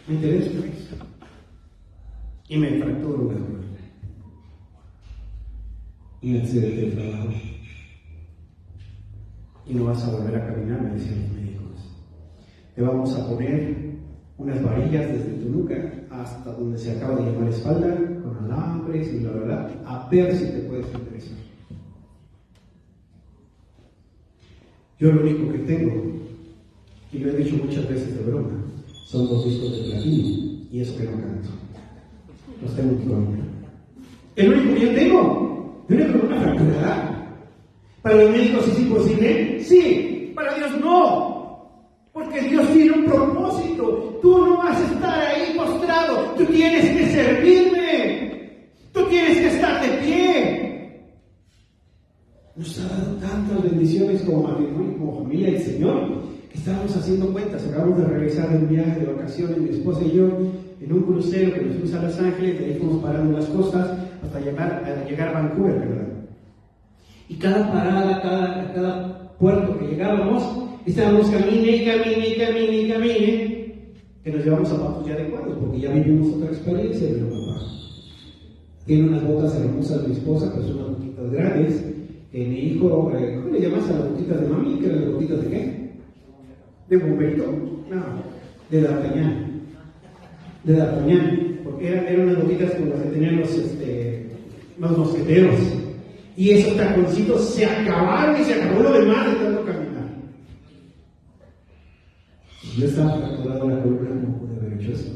me enteré después. Y me fracturó una columna. Y me accidente de trabajo. Y no vas a volver a caminar, me decían los médicos. Te vamos a poner unas varillas desde tu nuca hasta donde se acaba de llamar la espalda, con alambres y bla, a ver si te puedes enderezar. Yo lo único que tengo, y lo he dicho muchas veces de broma, son 2 discos de platino, y eso que no canto. Los tengo en Colombia. El único que yo tengo, yo no tengo una fractura. ¿Para los médicos es imposible? Sí, para Dios no. Porque Dios tiene un propósito. Tú no vas a estar ahí postrado. Tú tienes que servirme. Tú tienes que estar de pie. Nos ha dado tantas bendiciones como matrimonio, como familia el Señor, que estábamos haciendo cuentas. Acabamos de regresar de un viaje de vacaciones, mi esposa y yo, en un crucero que nos fuimos a Los Ángeles, de ahí fuimos parando en las costas hasta llegar a Vancouver, ¿verdad? Y cada parada, cada puerto que llegábamos, estábamos camine, que nos llevamos zapatos ya adecuados, porque ya vivimos otra experiencia de mi papá. Tiene unas botas hermosas mi esposa, pero son unas botitas grandes. Mi hijo, ¿cómo le llamas a las botitas de mami? ¿Qué eran las botitas de qué? ¿De bomberito? No, de D'Artagnan, porque eran unas botitas como las que tenían los mosqueteros. Y esos taconcitos se acabaron y se acabó lo demás de tanto caminar. Yo estaba fracturado la columna, no pude haber hecho eso.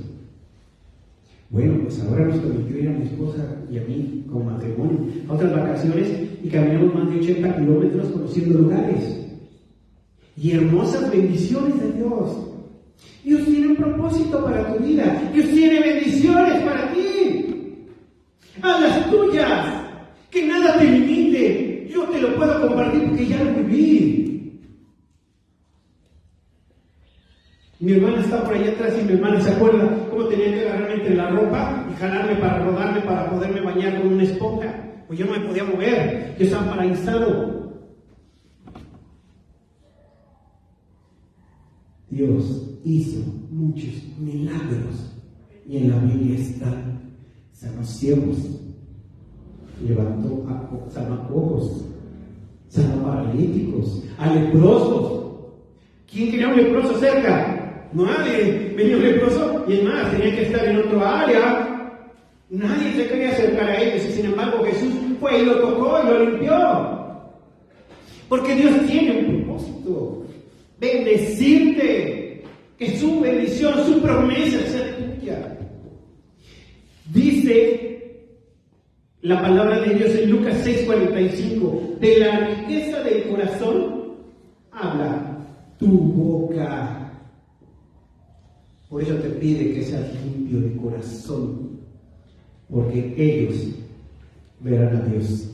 Bueno, pues ahora nos permitió ir a mi esposa y a mí como matrimonio a otras vacaciones y caminamos más de 80 kilómetros conociendo lugares. Y hermosas bendiciones de Dios. Dios tiene un propósito para tu vida. Dios tiene bendiciones para ti. Haz las tuyas. Que nada te limite. Yo te lo puedo compartir porque ya lo viví. Mi hermana está por allá atrás y mi hermana se acuerda cómo tenía que agarrarme entre la ropa y jalarme para rodarme para poderme bañar con una esponja. Pues yo no me podía mover, yo estaba paralizado. Dios hizo muchos milagros y en la Biblia está: sanó ciegos, sanó a cojos, sanó a paralíticos, a leprosos. ¿Quién quería un leproso cerca? Nadie. Venía un leproso y es más, tenía que estar en otro área. Nadie se quería acercar a ellos y sin embargo Jesús fue y lo tocó y lo limpió. Porque Dios tiene un propósito: bendecirte, que su bendición, su promesa sea tuya. Dice la palabra de Dios en Lucas 6:45: de la riqueza del corazón habla tu boca. Por eso te pide que seas limpio de corazón, porque ellos verán a Dios.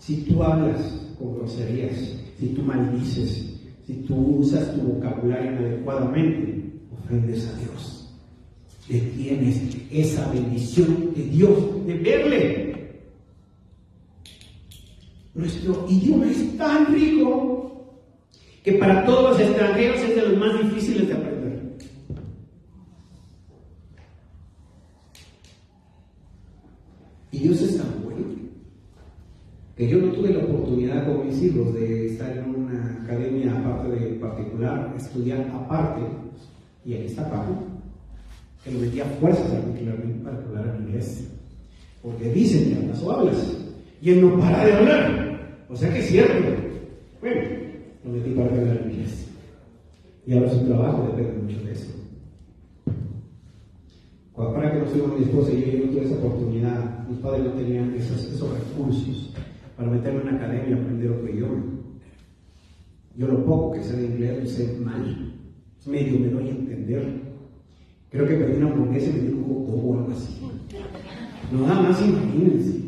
Si tú hablas con groserías, si tú maldices, si tú usas tu vocabulario inadecuadamente, ofendes a Dios. Detienes esa bendición de Dios, de verle. Nuestro idioma es tan rico que para todos los extranjeros es de los más difíciles de aprender. Y Dios es tan bueno que yo no tuve la oportunidad con mis hijos de estar en una academia aparte de particular, estudiar aparte, y aquí está Paco, que lo metía fuerzas particularmente para hablar en inglés, porque dicen que hablas o hablas, y él no para de hablar, o sea que es cierto. Bueno, lo metí para hablar en inglés, y ahora su trabajo depende mucho de eso. Para que nos fuimos mi esposa y yo no tuve esa oportunidad, mis padres no tenían esos recursos para meterme en una academia y aprender otro idioma. Yo lo poco que sé de inglés lo sé mal, medio me doy a entender. Creo que pedí una hamburguesa y me dio un hot dog o algo así. No, nada más imagínense.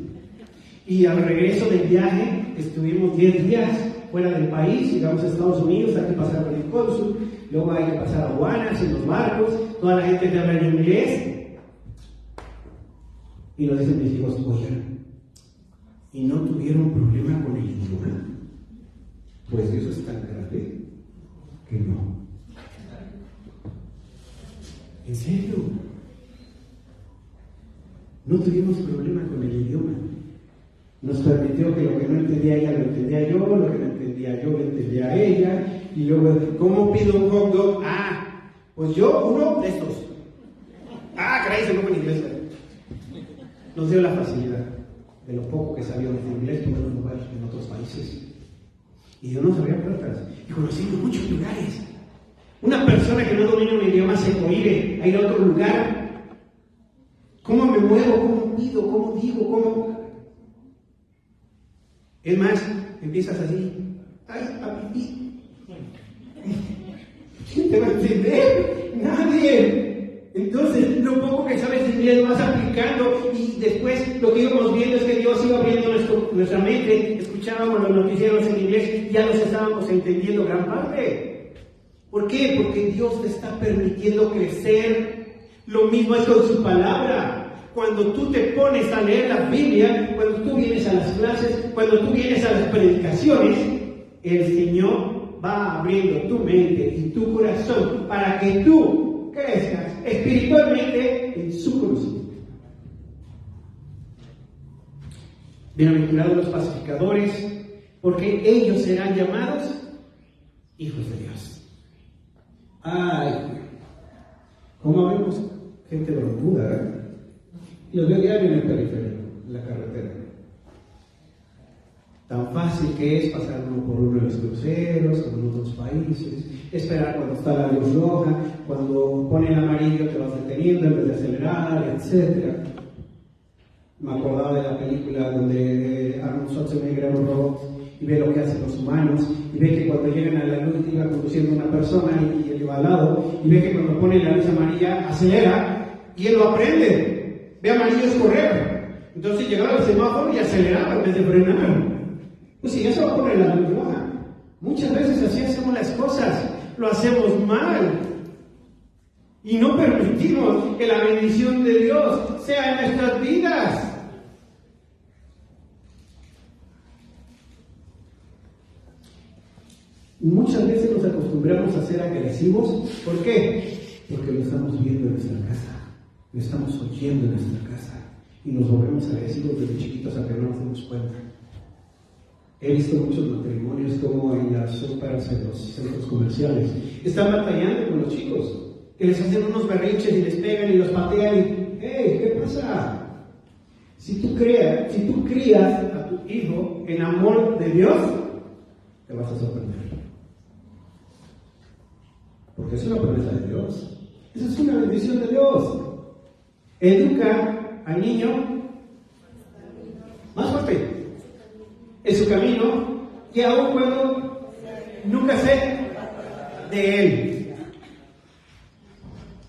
Y al regreso del viaje estuvimos 10 días fuera del país, llegamos a Estados Unidos, hay que pasar por el cónsul, luego hay que pasar aduanas en los barcos, toda la gente te habla en inglés. Y nos dicen mis hijos: oigan, ¿y no tuvieron problema con el idioma? Pues eso es tan grave que no. ¿En serio? No tuvimos problema con el idioma. Nos permitió que lo que no entendía ella lo entendía yo, lo que no entendía yo lo entendía a ella. Y luego, ¿cómo pido un hot dog? Pues yo uno de estos. Caray, se lo en inglés. Nos dio la facilidad de lo poco que sabíamos de inglés poderlo mover en otros países. Y Dios nos abría puertas y conocimos muchos lugares. Una persona que no domina un idioma se cohíbe a ir a otro lugar. ¿Cómo me muevo? ¿Cómo pido? ¿Cómo digo? ¿Cómo? Es más, empiezas así: ¡ay, a pipí! ¿Quién te va a entender? ¡Nadie! Entonces, lo poco que sabes de inglés lo vas aplicando, y después lo que íbamos viendo es que Dios iba abriendo nuestra mente. Escuchábamos los noticieros en inglés y ya los estábamos entendiendo gran parte. ¿Por qué? Porque Dios te está permitiendo crecer. Lo mismo es con su palabra. Cuando tú te pones a leer la Biblia, cuando tú vienes a las clases, cuando tú vienes a las predicaciones, el Señor va abriendo tu mente y tu corazón para que tú crezcas espiritualmente en su conocimiento. Bienaventurados los pacificadores, porque ellos serán llamados hijos de Dios. Ay, ¿cómo vemos gente broncuda, ¿verdad? Los veo diario en el periférico, en la carretera. Tan fácil que es pasar uno por uno de los cruceros, como en otros países, esperar cuando está la luz roja, cuando pone el amarillo te vas deteniendo en vez de acelerar, etc. Me acordaba de la película donde Arnold Schwarzenegger era un robot y ve lo que hacen los humanos, y ve que cuando llegan a la luz iba conduciendo una persona y él iba al lado, y ve que cuando pone la luz amarilla acelera y él lo aprende. Ve amarillo es correr. Entonces llegaba al semáforo y aceleraba en vez de frenar. Pues si ya se va a poner la luz roja. Muchas veces así hacemos las cosas. lo hacemos mal. Y no permitimos que la bendición de Dios sea en nuestras vidas. Muchas veces nos acostumbramos a ser agresivos. ¿Por qué? Porque lo estamos viendo en nuestra casa, lo estamos oyendo en nuestra casa y nos volvemos agresivos desde chiquitos a que no nos demos cuenta. He visto muchos matrimonios como en las sopas, en los centros comerciales, están batallando con los chicos, que les hacen unos berrinches y les pegan y los patean y ¡hey! ¿Qué pasa? Si tú crías a tu hijo en amor de Dios, te vas a sorprender. Porque es una promesa de Dios. Esa es una bendición de Dios. Educa al niño más fuerte en su camino, y aún cuando nunca sé de él.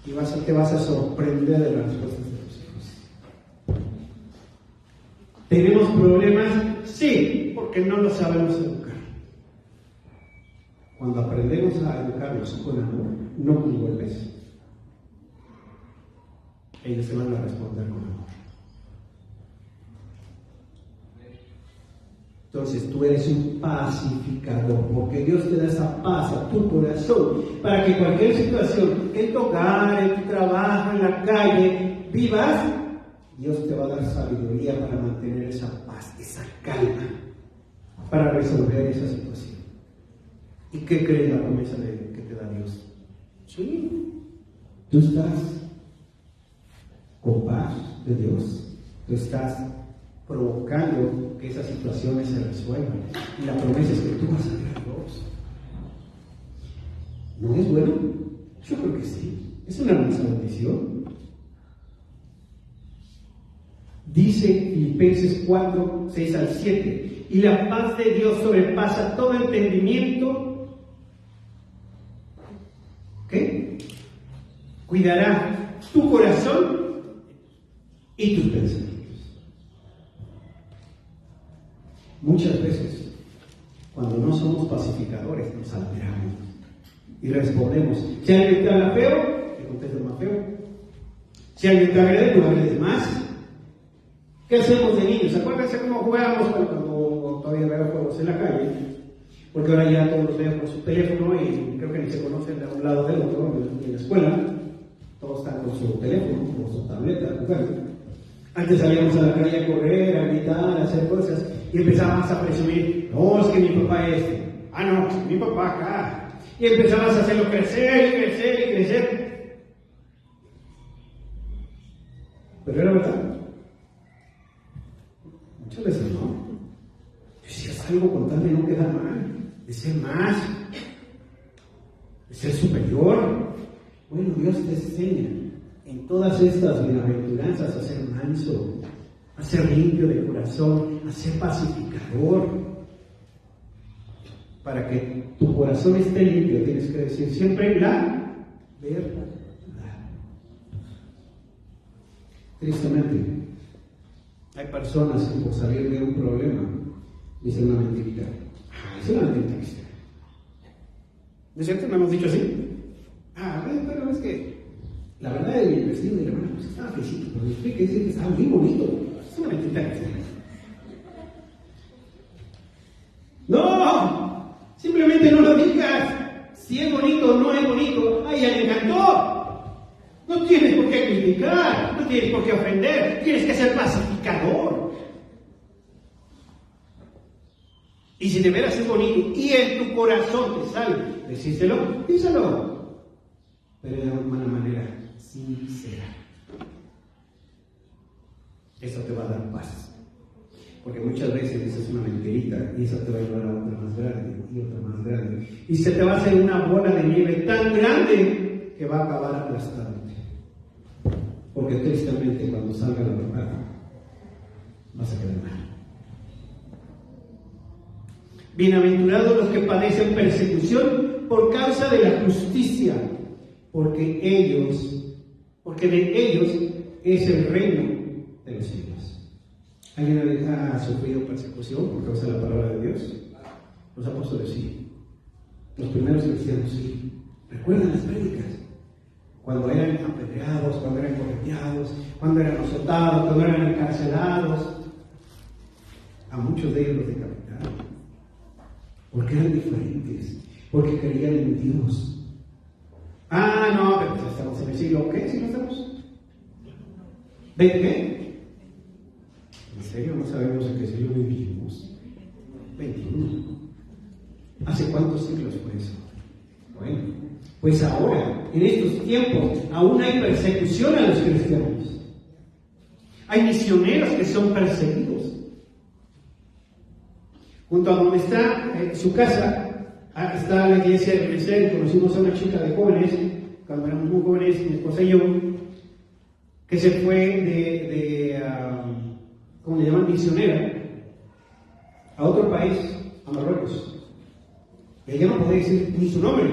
Y te vas a sorprender de las respuestas de tus hijos. ¿Tenemos problemas? Sí, porque no lo sabemos educar. Cuando aprendemos a educarlos con amor, no con golpes, ellos se van a responder con amor. Entonces tú eres un pacificador, porque Dios te da esa paz a tu corazón para que cualquier situación, en tu hogar, en tu trabajo, en la calle, vivas. Dios te va a dar sabiduría para mantener esa paz, esa calma, para resolver esa situación. ¿Y qué crees la promesa que te da Dios? Sí, tú estás con paz de Dios, tú estás provocando que esas situaciones se resuelvan. Y la promesa es que tú vas a ver a Dios. ¿No es bueno? Yo creo que sí. Es una hermosa bendición. Dice Filipenses 4, 6 al 7. Y la paz de Dios sobrepasa todo entendimiento. ¿Qué? Cuidará tu corazón y tus pensamientos. Muchas veces, cuando no somos pacificadores, nos alteramos y respondemos. Si alguien te habla feo, te contestas más feo. Si alguien te agrede, no agredes más. ¿Qué hacemos de niños? Acuérdense cómo jugábamos cuando todavía había juegos en la calle, porque ahora ya todos los veo con su teléfono y creo que ni se conocen de un lado del otro en la escuela. Todos están con su teléfono, con su tableta, jugando. Antes salíamos a la calle a correr, a gritar, a hacer cosas y empezábamos a presumir, no, es que mi papá es este, no, es mi papá acá. Y empezabas a hacerlo crecer y crecer y crecer. Pero era verdad. Muchas veces no. Si es algo con tal de no quedar mal, de ser más, de ser superior. Bueno, Dios te enseña en todas estas bienaventuranzas a ser manso, a ser limpio de corazón, a ser pacificador. Para que tu corazón esté limpio, tienes que decir siempre la verdad. Tristemente, hay personas que por salir de un problema dicen una mentirita. Es una mentirita cristiana. ¿No es cierto? ¿No hemos dicho así? Pero es que la verdad es que el vecino de la hermana pues estaba felicito, pero después que dice que estaba muy bonito. Es una mentirita cristiana. ¡No! Simplemente no lo digas. Si es bonito o no es bonito, ¡ay, ya le encantó! No tienes por qué criticar, no tienes por qué ofender, tienes que ser pacificador. Y si de veras es bonito y en tu corazón te sale decírselo, díselo. Pero de una manera sincera. Eso te va a dar paz. Porque muchas veces dices una mentirita y eso te va a llevar a otra más grande y otra más grande. Y se te va a hacer una bola de nieve tan grande que va a acabar aplastándote. Porque tristemente cuando salga la verdad vas a quedar mal. Bienaventurados los que padecen persecución por causa de la justicia, porque de ellos es el reino de los cielos. ¿Alguien ha sufrido persecución por causa de la palabra de Dios? Los apóstoles sí. Los primeros cristianos sí. ¿Recuerdan las prédicas? Cuando eran apedreados, cuando eran correteados, cuando eran azotados, cuando eran encarcelados. A muchos de ellos los decapitaron. Porque eran diferentes, porque creían en Dios. Ah, no, pero pues estamos en el siglo, ¿qué? ¿Sí no estamos? ¿De qué? ¿En serio? No sabemos en qué siglo vivimos. 21. ¿Hace cuántos siglos fue eso? Bueno, pues ahora, en estos tiempos, aún hay persecución a los cristianos. Hay misioneros que son perseguidos. Junto a donde está su casa, está la iglesia de Benecer. Conocimos a una chica de jóvenes, cuando éramos muy jóvenes, mi esposa y yo, que se fue ¿cómo le llaman? Misionera, a otro país, a Marruecos. Ella no podía decir ni su nombre,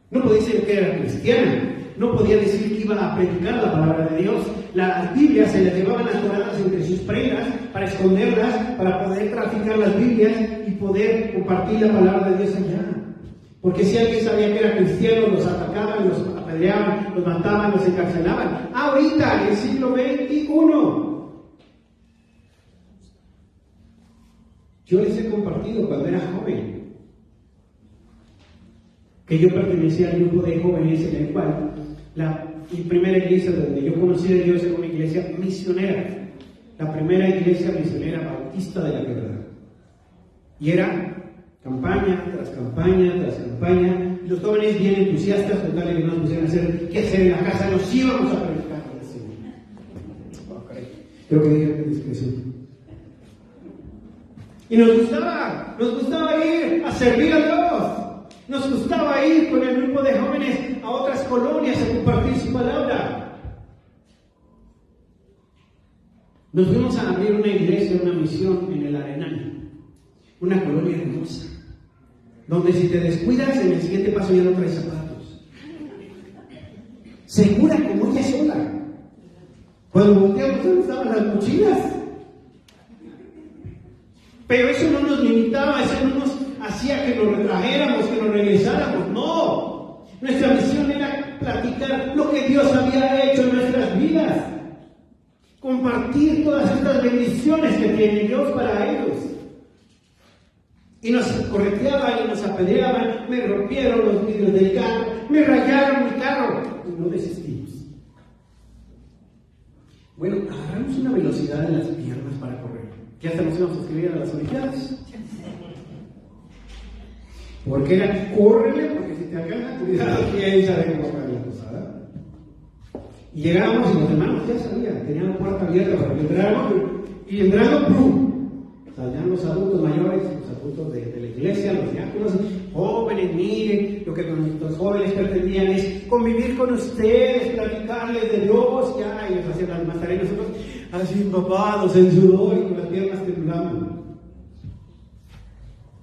no podía decir que era cristiana, no podía decir que iba a predicar la palabra de Dios. Las Biblias se las llevaban atoradas entre sus prendas para esconderlas, para poder traficar las Biblias y poder compartir la palabra de Dios allá. Porque si alguien sabía que era cristiano, los atacaban, los apedreaban, los mataban, los encarcelaban. Ahorita, en el siglo XXI, yo les he compartido cuando era joven que yo pertenecía al grupo de jóvenes en el cual mi primera iglesia donde yo conocí de Dios era una iglesia misionera, la primera iglesia misionera bautista de la Quebrada. Y era campaña tras campaña tras campaña, y los jóvenes bien entusiastas con tal de que nos pusieran a hacer qué hacer en la casa, nos íbamos a predicar. Creo que dije discreción. Y nos gustaba ir a servir a Dios. Nos gustaba ir con el grupo de jóvenes a otras colonias a compartir su palabra. Nos fuimos a abrir una iglesia, una misión en el Arenal, una colonia hermosa, donde si te descuidas en el siguiente paso ya no traes zapatos. Segura como ella sola. Cuando volteamos, ¿dónde estaban las mochilas? Pero eso no nos limitaba, eso no nos hacía que nos retrajéramos, que nos regresáramos. No, nuestra misión era platicar lo que Dios había hecho en nuestras vidas, compartir todas estas bendiciones que tiene Dios para ellos. Y nos correteaban y nos apedreaban, me rompieron los vidrios del carro, me rayaron mi carro, y no desistimos. Bueno, agarramos una velocidad en las piernas para correr, que hasta nos íbamos a escribir a las olimpiadas. Porque era, córrele, porque si te alcanza, cuidado, quién sabe cómo va la posada. Y llegábamos y los hermanos ya sabían, tenían la puerta abierta para que entráramos, y entrando, ¡pum! Salían los adultos mayores, los adultos de la iglesia, los diáconos, jóvenes, miren, lo que nuestros jóvenes pretendían es convivir con ustedes, platicarles de Dios, ya, y nos hacían las más tareas, nosotros así empapados en sudor y con las piernas temblando.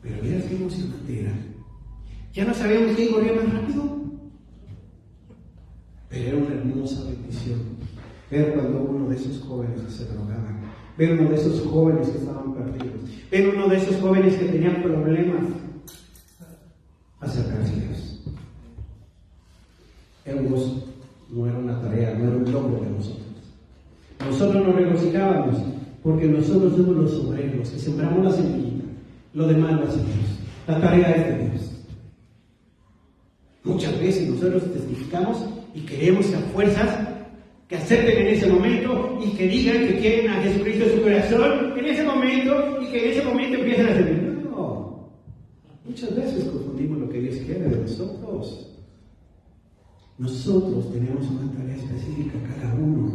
Pero mira qué emocionante era. Ya no sabíamos quién corría más rápido, pero era una hermosa bendición ver cuando uno de esos jóvenes que se drogaban, ver uno de esos jóvenes que estaban perdidos, ver uno de esos jóvenes que tenían problemas, acercarse a Dios. Era un gozo, no era una tarea, no era un logro de nosotros. Nosotros nos regocijábamos porque nosotros somos los obreros que sembramos la semillita, lo demás lo hace Dios, la tarea es de Dios. Muchas veces nosotros testificamos y queremos a fuerzas que acepten en ese momento y que digan que quieren a Jesucristo en su corazón en ese momento y que en ese momento empiecen a servir. No, muchas veces confundimos lo que Dios quiere de nosotros. Nosotros tenemos una tarea específica cada uno.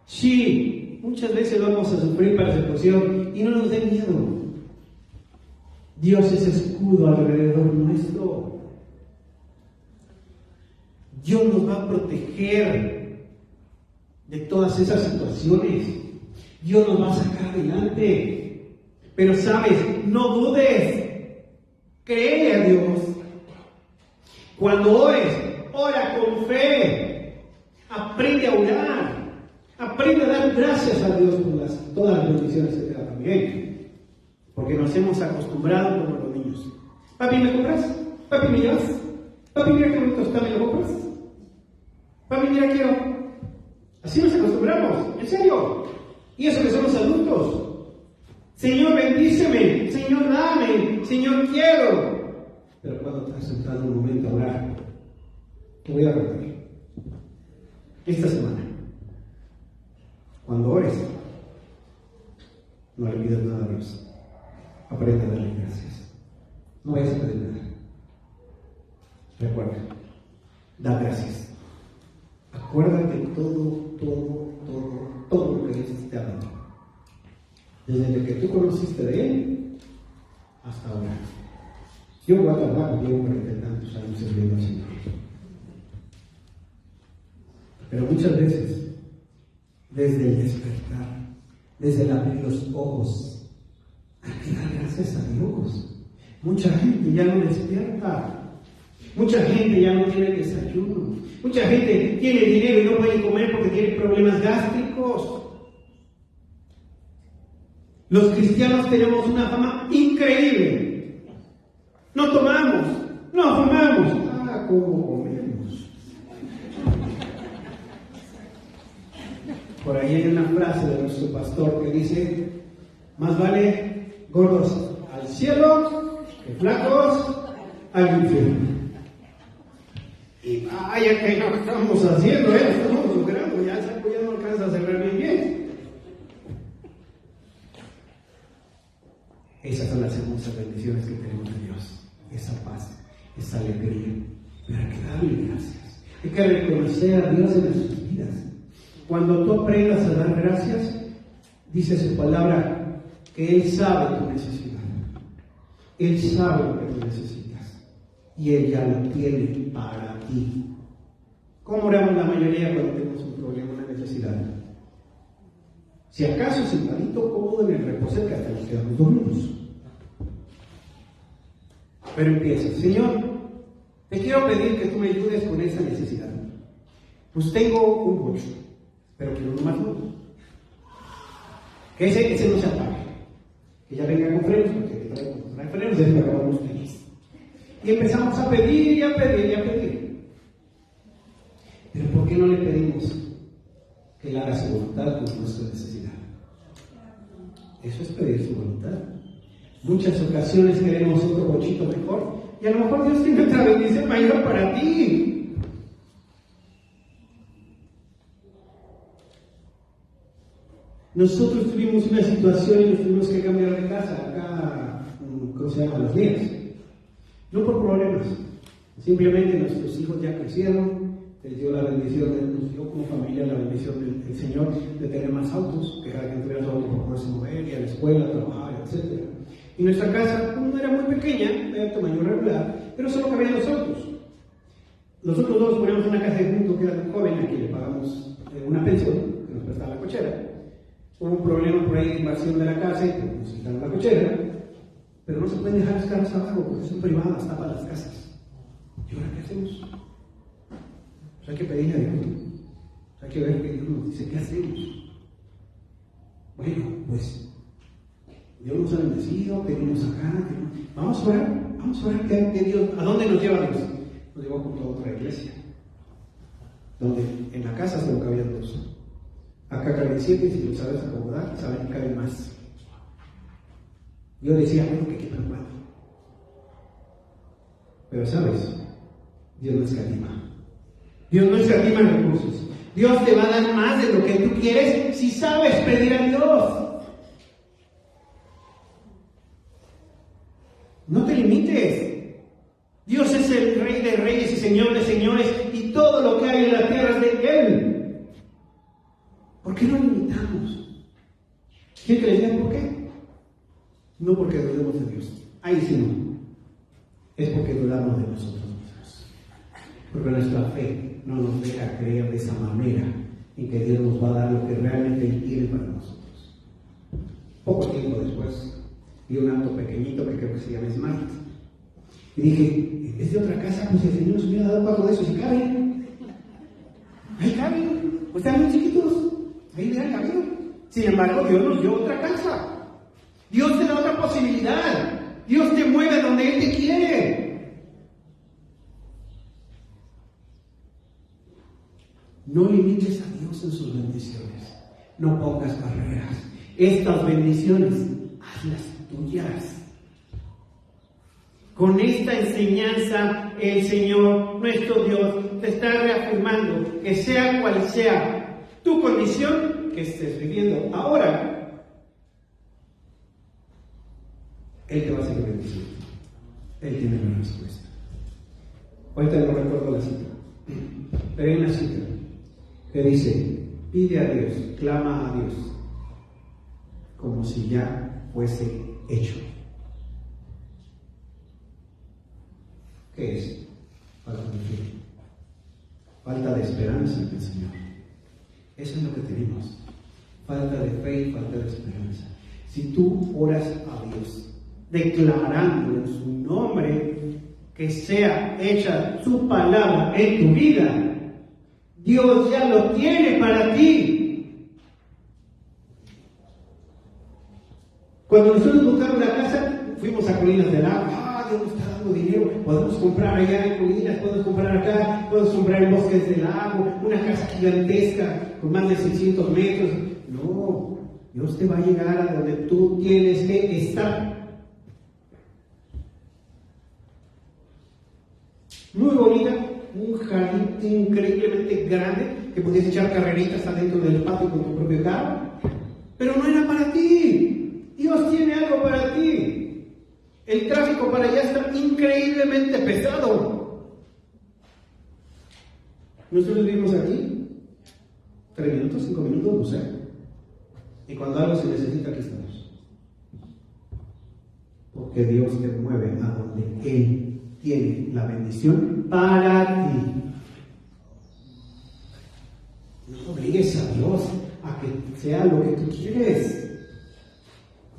Sí, muchas veces vamos a sufrir persecución y no nos dé miedo. Dios es escudo alrededor nuestro. Dios nos va a proteger de todas esas situaciones. Dios nos va a sacar adelante. Pero sabes, no dudes. Cree a Dios. Cuando ores, ora con fe. Aprende a orar. Aprende a dar gracias a Dios por todas las bendiciones que te da también. Porque nos hemos acostumbrado como los niños. Papi, ¿me compras? Papi, ¿me llevas? Papi, mira qué bonito está, ¿me lo compras? Papi, mira, quiero. Así nos acostumbramos, en serio. Y eso que somos adultos. Señor, bendíceme. Señor, dame. Señor, quiero. Pero cuando estás sentado un momento a orar, te voy a repetir. Esta semana, cuando ores, no le pidas nada a Dios. Aprende a darle gracias. No vayas a pedir nada. Recuerda, da gracias. Acuérdate de todo lo que Dios te ha dado. Desde que tú conociste de Él hasta ahora. Yo voy a tardar, llevo 40 tantos años sirviendo al Señor. Pero muchas veces, desde el despertar, desde el abrir los ojos, hay que dar gracias a Dios. Mucha gente ya no despierta. Mucha gente ya no tiene desayuno. Mucha gente tiene dinero y no puede comer porque tiene problemas gástricos. Los cristianos tenemos una fama increíble. No tomamos, no fumamos. Ah, ¿cómo comemos? Por ahí hay una frase de nuestro pastor que dice: más vale gordos al cielo que flacos al infierno. Y vaya que no estamos haciendo, estamos logrando, ya no alcanza a cerrar bien. Esas son las hermosas bendiciones que tenemos de Dios, esa paz, esa alegría. Pero hay que darle gracias, hay que reconocer a Dios en nuestras vidas. Cuando tú aprendas a dar gracias, dice su palabra que Él sabe tu necesidad, Él sabe lo que tú necesitas y Él ya lo tiene para ti. ¿Cómo oramos la mayoría cuando tenemos un problema, una necesidad? Si acaso sentadito cómodo en el reposo que hasta nos quedamos dormidos. Pero empieza: Señor, te quiero pedir que tú me ayudes con esa necesidad. Pues tengo un bocho, pero quiero uno más nuevo. Que ese no se apague. Que ya venga con frenos, porque trae frenos, desde que acabamos feliz. Y empezamos a pedir y a pedir y a pedir. Pero ¿por qué no le pedimos que Él haga su voluntad con nuestra necesidad? Eso es pedir su voluntad. Muchas ocasiones queremos otro bochito mejor y a lo mejor Dios tiene otra bendición mayor para ti. Nosotros tuvimos una situación y nos tuvimos que cambiar de casa acá, ¿cómo se llama? Las Nieves. No por problemas, simplemente nuestros hijos ya crecieron. Les dio la bendición, nos dio como familia la bendición del Señor de tener más autos, que cada quien tuviera su auto para poderse mover, ir a la escuela, a trabajar, etc. Y nuestra casa no era muy pequeña, era de tamaño regular, pero solo cabían 2 autos. Nosotros dos poníamos una casa juntos, que era un joven a quien le pagamos una pensión, que nos prestaba la cochera. Hubo un problema por ahí de invasión de la casa y pues, nos quitaron la cochera, pero no se pueden dejar las casas abajo porque son privadas, tapan las casas. ¿Y ahora qué hacemos? Hay que pedirle a Dios, hay que ver qué Dios nos dice, ¿qué hacemos? Bueno, pues Dios nos ha bendecido, pedimos acá, vamos a orar que Dios, ¿a dónde nos lleva Dios? Nos llevó junto a otra iglesia, donde en la casa solo cabían 2. Acá caben 7 y si lo sabes acomodar, saben que caben más. Yo decía, bueno, que quepan 4. Pero sabes, Dios no escatima. Dios no escatima recursos. Dios te va a dar más de lo que tú quieres si sabes pedir a Dios. No te limites. Dios es el Rey de reyes y Señor de señores y todo lo que hay en la tierra es de Él. ¿Por qué no limitamos? ¿Quién que les diga por qué? No porque dudemos de Dios. Ahí sí no. Es porque dudamos de nosotros mismos. Porque nuestra fe no nos deja creer de esa manera en que Dios nos va a dar lo que realmente Él quiere para nosotros. Poco tiempo después vi un auto pequeñito que creo que se llama Smart y dije, en vez de otra casa, pues el Señor nos hubiera dado 4 de esos y caben. Ahí caben, pues están muy chiquitos, ahí hubieran cabido. Sin embargo, Dios nos dio otra casa. Dios te da otra posibilidad. Dios te mueve donde Él te quiere. No limites a Dios en sus bendiciones. No pongas barreras. Estas bendiciones, hazlas tuyas. Con esta enseñanza, el Señor, nuestro Dios, te está reafirmando que sea cual sea tu condición que estés viviendo ahora, Él te va a seguir bendiciendo. Él tiene la respuesta. Ahorita no recuerdo la cita, pero hay una cita que dice: pide a Dios, clama a Dios, como si ya fuese hecho. ¿Qué es? Falta de fe, falta de esperanza en el Señor. Eso es lo que tenemos. Falta de fe y falta de esperanza. Si tú oras a Dios, declarando en su nombre que sea hecha su palabra en tu vida, Dios ya lo tiene para ti. Cuando nosotros buscamos la casa, fuimos a Colinas del Lago. Dios nos está dando dinero, podemos comprar allá en Colinas, podemos comprar acá, podemos comprar en Bosques del Lago, una casa gigantesca con más de 600 metros. No, Dios te va a llegar a donde tú tienes que estar. Muy bonita, un jardín increíblemente grande que podías echar carreritas adentro del patio con tu propio carro, pero no era para ti. Dios tiene algo para ti. El tráfico para allá está increíblemente pesado. Nosotros vivimos aquí 3 minutos, 5 minutos, no sé. Y cuando algo se necesita, aquí estamos. Porque Dios te mueve a donde Él tiene la bendición para ti. No obligues a Dios a que sea lo que tú quieres.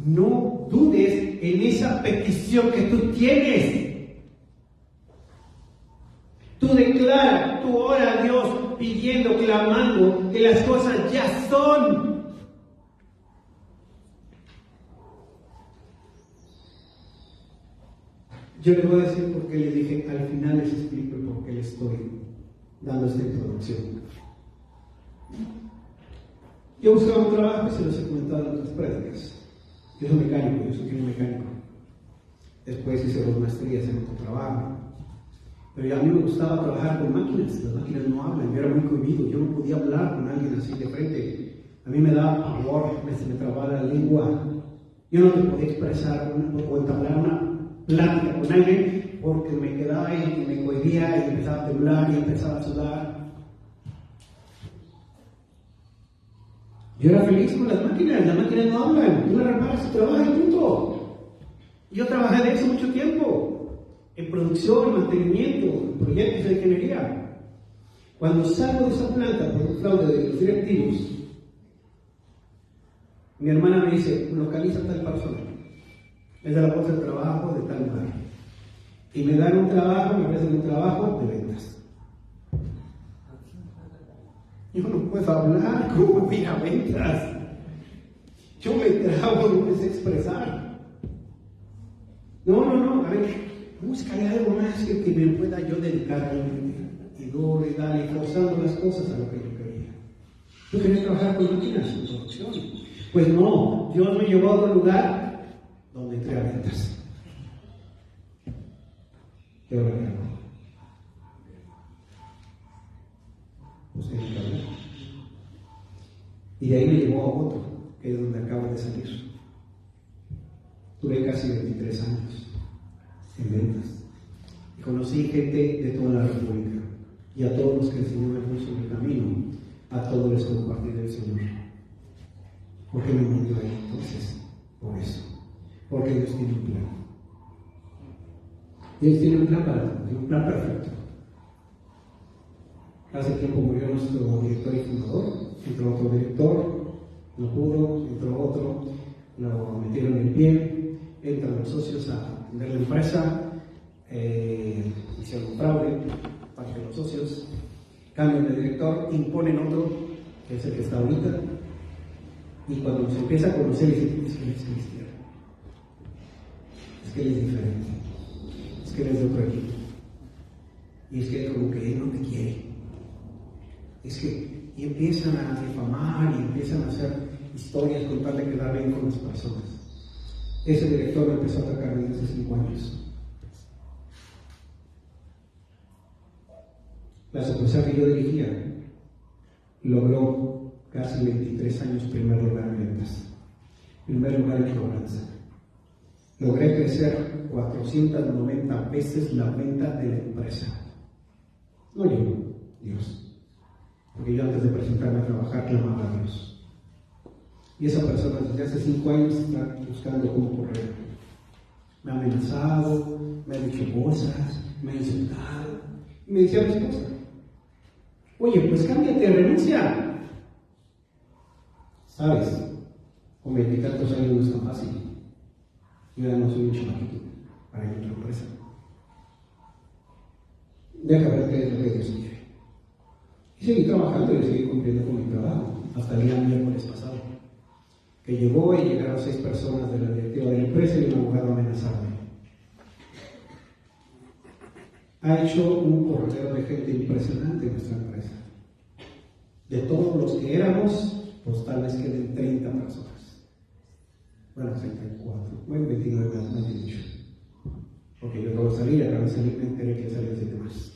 No dudes en esa petición que tú tienes. Tú declara, tú ora a Dios pidiendo, clamando que las cosas ya son. Yo les voy a decir por qué les dije, al final les explico el por qué les estoy dando esta introducción. Yo buscaba un trabajo y se los he comentado en otras prácticas. Yo soy mecánico, yo soy ingeniero mecánico. Después hice 2 maestrías en otro trabajo. Pero a mí me gustaba trabajar con máquinas. Las máquinas no hablan, yo era muy cohibido, yo no podía hablar con alguien así de frente. A mí me daba pavor, se me trababa la lengua. Yo no me podía expresar o entablar una plática con alguien porque me quedaba ahí y me cohibía y empezaba a temblar y empezaba a sudar. Yo era feliz con las máquinas no hablan, tú las reparas y trabajas y punto. Yo trabajé de eso mucho tiempo, en producción, mantenimiento, en proyectos de ingeniería. Cuando salgo de esa planta por un fraude de los directivos, mi hermana me dice, localiza a tal persona, es de la bolsa de trabajo de tal lugar. Y me dan un trabajo, me ofrecen un trabajo de ventas. Yo no puedo hablar, ¿cómo voy a ventas? Yo me trabo, no me sé expresar. No, a ver, búscale algo más que me pueda yo dedicar realmente. Y luego le da forzando las cosas a lo que yo quería. Yo quería trabajar con máquinas en producción. Pues no, Dios me llevó a otro lugar donde entré a ventas. ¿Qué ahora qué hago? Pues tengo que hablar. Y de ahí me llevó a otro, que es donde acabo de salir. Tuve casi 23 años en ventas. Y conocí gente de toda la República. Y a todos los que el Señor me puso en el camino, a todos les compartí del Señor. ¿Por qué me metió ahí entonces? Por eso. Porque Dios tiene un plan. Dios tiene un plan para ti, un plan perfecto. Hace tiempo murió nuestro director y fundador, entró otro director, no pudo, entró otro, lo metieron en pie, entran los socios a vender la empresa, hicieron un fraude para que los socios cambian de director, imponen otro, que es el que está ahorita, y cuando se empieza a conocer, dicen, es que él es cristiano, es que él es diferente, es que él es de otro equipo, y es que como que él no te quiere. es que, y empiezan a difamar y empiezan a hacer historias con tal de quedar bien con las personas. Ese director me empezó a atacar desde hace 5 años. La sucursal que yo dirigía logró casi 23 años primer lugar en ventas, primer lugar en cobranza. Logré crecer 490 veces la venta de la empresa. No yo, Dios. Porque yo antes de presentarme a trabajar clamaba a Dios. Y esa persona desde hace 5 años está buscando cómo correr. Me ha amenazado, me ha dicho cosas, me ha insultado. Y me decía a mi esposa, oye, pues cámbiate, renuncia. ¿Sabes? Con 20 y tantos años no es tan fácil. Yo ya no soy un chamaquito para ir a otra empresa. Deja ver qué es lo que Dios quiere. Y seguí trabajando y seguí cumpliendo con mi trabajo hasta el día miércoles pasado, que llegó y llegaron 6 personas de la directiva de la empresa y un abogado a amenazarme. Ha hecho un corredero de gente impresionante en nuestra empresa. De todos los que éramos, pues tal vez queden 30 personas. Bueno, 34, bueno, 29 más bien dicho. Porque yo acabo de salir me enteré que salían 7 más.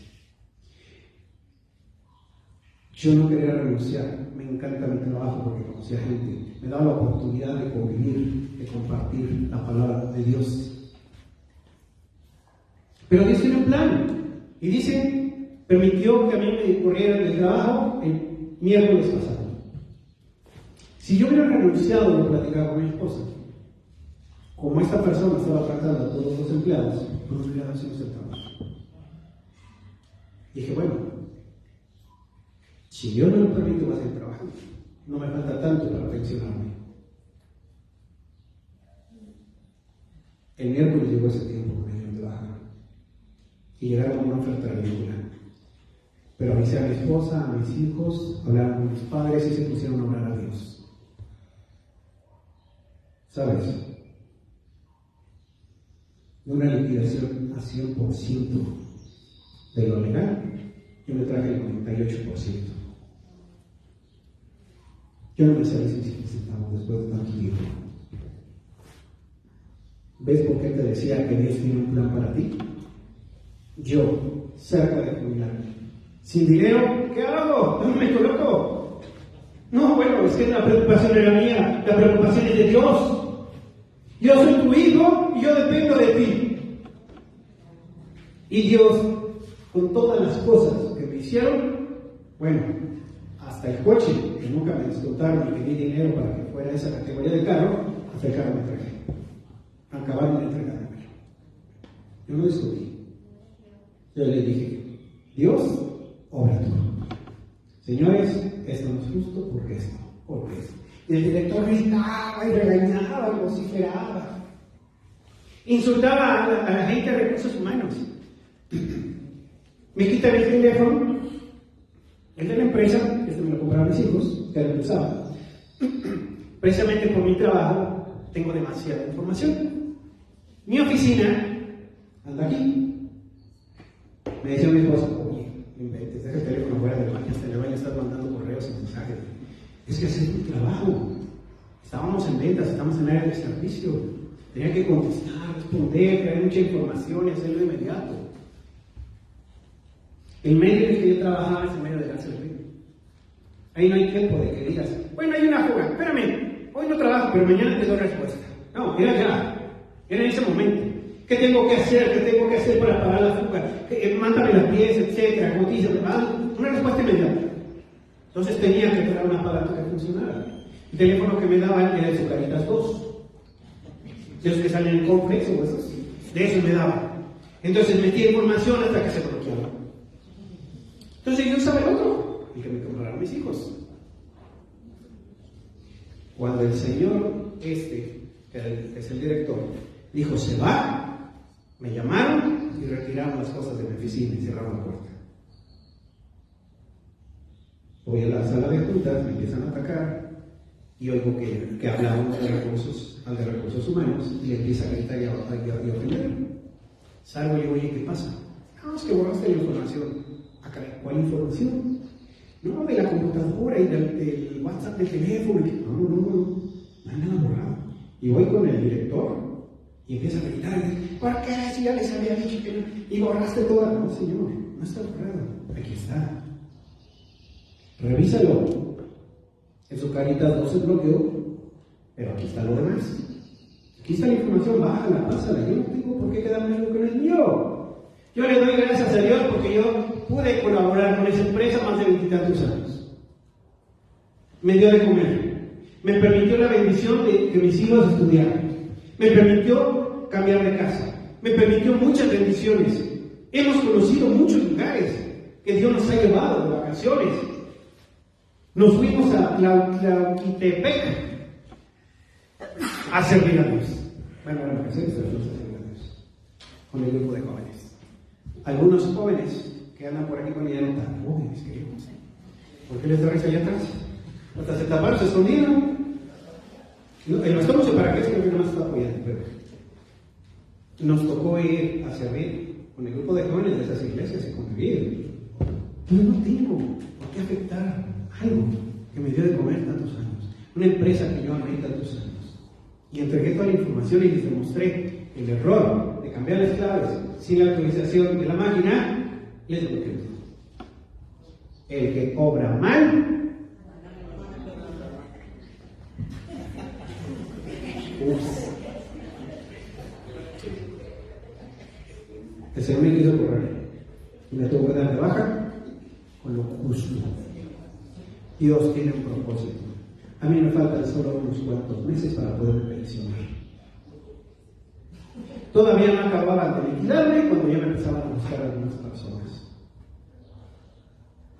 Yo no quería renunciar, me encanta mi trabajo porque conocí a gente, me daba la oportunidad de convivir, de compartir la palabra de Dios. Pero Dios tiene un plan, y dice, permitió que a mí me corriera del trabajo el miércoles pasado. Si yo hubiera renunciado, lo platicaba con mi esposa, como esta persona estaba tratando a todos los empleados, no nos hubiera sido ese trabajo. Dije, bueno, si Dios no me permite más el trabajo, no me falta tanto para pensionarme. El miércoles llegó ese tiempo que me dieron de baja y llegaron con una oferta ridícula. Pero avisé a mi esposa, a mis hijos, hablaron con mis padres y se pusieron a orar a Dios. ¿Sabes? De una liquidación a 100% de lo legal, yo me traje el 98%. Yo no me salí sin 5 centavos después de tanto tiempo. ¿Ves por qué te decía que Dios tiene un plan para ti? Yo, cerca de jubilarme, sin dinero, ¿qué hago? ¿Dónde me coloco? No, bueno, es que la preocupación era mía, la preocupación es de Dios. Yo soy tu hijo y yo dependo de ti. Y Dios, con todas las cosas que me hicieron, bueno, hasta el coche, que nunca me descontaron y que di dinero para que fuera esa categoría de carro, hasta el carro me traje. Acabaron de entregármelo. Yo no discutí. Yo le dije, Dios, obra tú. Señores, esto no es justo, porque esto, porque esto. Y el director gritaba y regañaba y vociferaba. Insultaba a la gente de recursos humanos. Me quitan el teléfono, el de la empresa, este me lo compraron mis hijos, que lo usaba. Precisamente por mi trabajo tengo demasiada información. Mi oficina anda aquí. Me decía mi esposa, oye, inventes, deja el teléfono fuera del baño, hasta en el baño estás mandando correos y mensajes. Es que ese es mi trabajo. Estábamos en ventas, estamos en área de servicio. Tenía que contestar, responder, traer mucha información y hacerlo de inmediato. El medio en el que yo trabajaba es el medio de la servicio. Ahí no hay tiempo de que digas, bueno, hay una fuga, espérame, hoy no trabajo, pero mañana te doy respuesta. No, era ya, era en ese momento. ¿Qué tengo que hacer? ¿Qué tengo que hacer para parar la fuga? Mándame las piezas, etcétera, cotízame, una respuesta inmediata. Entonces tenía que crear un aparato que funcionara. El teléfono que me daban era de Sucaritas 2. De los que salen en complex o esos. De esos me daban. Entonces metía información hasta que se bloqueaba. Entonces yo usaba el otro, el que me compraron mis hijos. Cuando el señor que es el director, dijo se va, me llamaron y retiraron las cosas de mi oficina y cerraron la puerta. Voy a la sala de juntas, me empiezan a atacar y oigo que habla uno de recursos humanos y le empieza a gritar y a ofender. Salgo y digo, oye, ¿qué pasa? No, es que borraste la información. ¿Cuál información? No, de la computadora y del WhatsApp del teléfono. No hay nada borrado. Y voy con el director y empieza a gritar, ¿por qué si ya les había dicho que no? Y borraste toda? No, señor, no está borrado. Aquí está. Revísalo. En su carita no se bloqueó, pero aquí está lo demás. Aquí está la información, bájala, pásala. Yo no tengo por qué quedarme algo que no es mío. Yo le doy gracias a Dios porque yo pude colaborar con esa empresa más de 20 y tantos años. Me dio de comer. Me permitió la bendición de que mis hijos estudiaran. Me permitió cambiar de casa. Me permitió muchas bendiciones. Hemos conocido muchos lugares que Dios nos ha llevado de vacaciones. Nos fuimos a Tlaquitepec a servir a Dios. Bueno, vacaciones, pero no a servir a Dios. Con el grupo de jóvenes. Algunos jóvenes que andan por aquí con ya no tan jóvenes, queridos. ¿Por qué les da risa allá atrás? Hasta se taparon, se escondieron. El pastor no sé para qué, es que no más está apoyando, pero nos tocó ir a servir con el grupo de jóvenes de esas iglesias y convivir. Yo no tengo por qué afectar algo que me dio de comer tantos años, una empresa que yo amé tantos años, y entregué toda la información y les demostré el error de cambiar las claves sin la autorización de la máquina. Les bloqueo. El que obra mal, el Señor me quiso correr y me tuvo que dar de baja con lo justo. Dios tiene un propósito. A mí me faltan solo unos cuantos meses para poder pensionar. Todavía no acababan de liquidarme cuando ya me empezaban a buscar a algunas personas.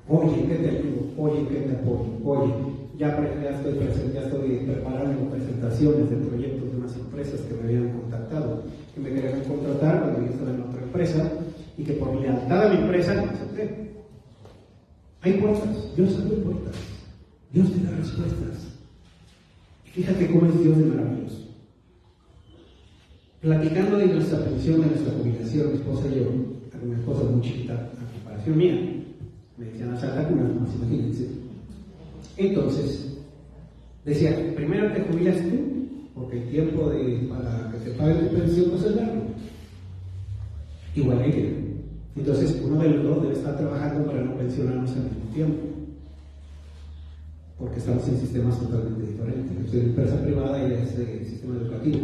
Oye, ¿qué te ayudo? Oye, ¿qué te apoyo? Oye, ya estoy preparando presentaciones de proyectos de unas empresas que me habían contactado, que me querían contratar cuando yo estaba en otra empresa y que por lealtad a mi empresa no acepté. Hay puertas, Dios abre puertas, Dios te da respuestas. Y fíjate cómo es Dios de maravilloso. Platicando de nuestra pensión, de nuestra jubilación, mi esposa y yo, mi esposa es muy chiquita a comparación mía, me decían a saltar con unas más, imagínense. Entonces, decía, primero te jubilas tú, porque el tiempo para que te paguen tu pensión pues es largo. Igual ella. Entonces, uno de los dos debe estar trabajando para no pensionarnos al mismo tiempo. Porque estamos en sistemas totalmente diferentes. Yo soy de empresa privada y ella es de sistema educativo.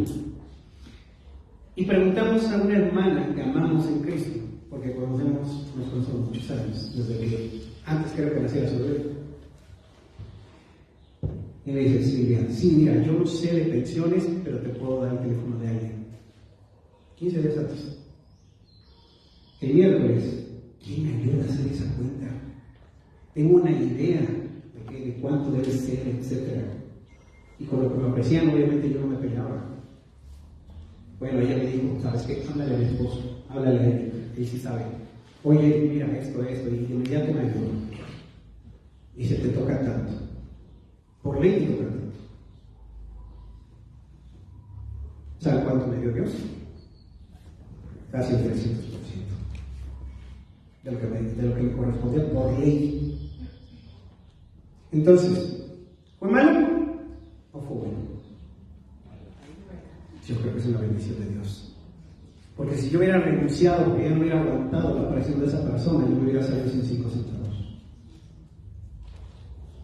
Y preguntamos a una hermana que amamos en Cristo, porque nos conocemos muchos años, desde que antes creo que naciera su bebé. Y le dice, Silvia, sí, mira, yo no sé de pensiones, pero te puedo dar el teléfono de alguien. 15 días antes. El miércoles, ¿quién me ayuda a hacer esa cuenta? Tengo una idea de cuánto debe ser, etc. Y con lo que me ofrecían, obviamente yo no me peleaba. Bueno, ella me dijo, ¿sabes qué? Háblale a mi esposo, háblale a él sí sabe. Oye, mira esto, y de inmediato me ayudó. Y se te toca tanto. Por ley te toca tanto. ¿Sabe cuánto me dio Dios? Casi el 300% de lo que me correspondía por ley. Entonces, ¿fue malo o fue bueno? Yo creo que es una bendición de Dios. Porque si yo hubiera renunciado, porque yo no hubiera aguantado la presión de esa persona, yo me hubiera salido sin 5 centavos.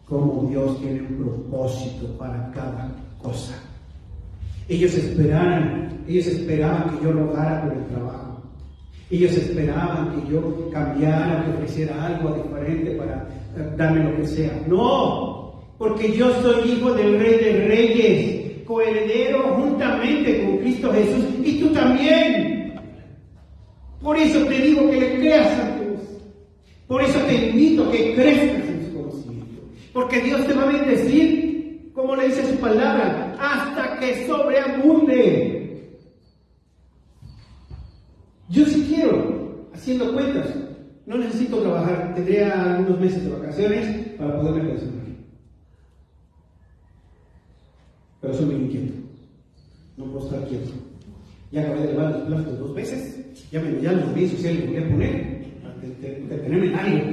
Como Dios tiene un propósito para cada cosa. Ellos esperaban que yo rogara por el trabajo. Ellos esperaban que yo cambiara, que ofreciera algo diferente para darme lo que sea. No, porque yo soy hijo del Rey de Reyes, coheredero juntamente con Cristo Jesús, y tú también. Por eso te digo que le creas a Dios. Por eso te invito a que crezcas en su conocimiento. Porque Dios te va a bendecir, como le dice su palabra, hasta que sobreabunde. Yo sí quiero, haciendo cuentas, no necesito trabajar, tendría algunos meses de vacaciones para poderme pensionar. Pero soy muy inquieto, no puedo estar quieto. Ya acabé de lavar los platos 2 veces, ya los bienes sociales me voy a poner para detenerme en algo.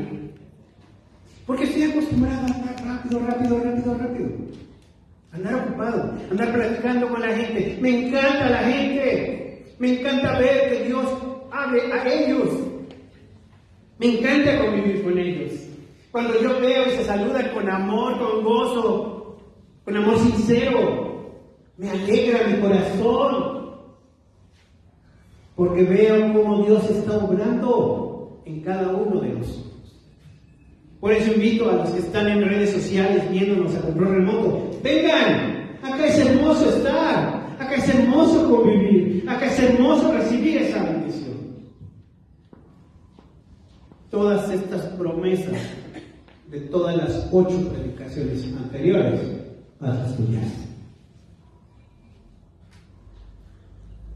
Porque estoy acostumbrado a andar rápido. Andar ocupado, andar platicando con la gente. Me encanta la gente. Me encanta ver que Dios hable a ellos. Me encanta convivir con ellos. Cuando yo veo y se saludan con amor, con gozo, con amor sincero, me alegra mi corazón. Porque veo cómo Dios está obrando en cada uno de nosotros. Por eso invito a los que están en redes sociales viéndonos a control remoto. Vengan, acá es hermoso estar, acá es hermoso convivir, acá es hermoso recibir esa bendición. Todas estas promesas de todas las 8 predicaciones anteriores las estudiaste.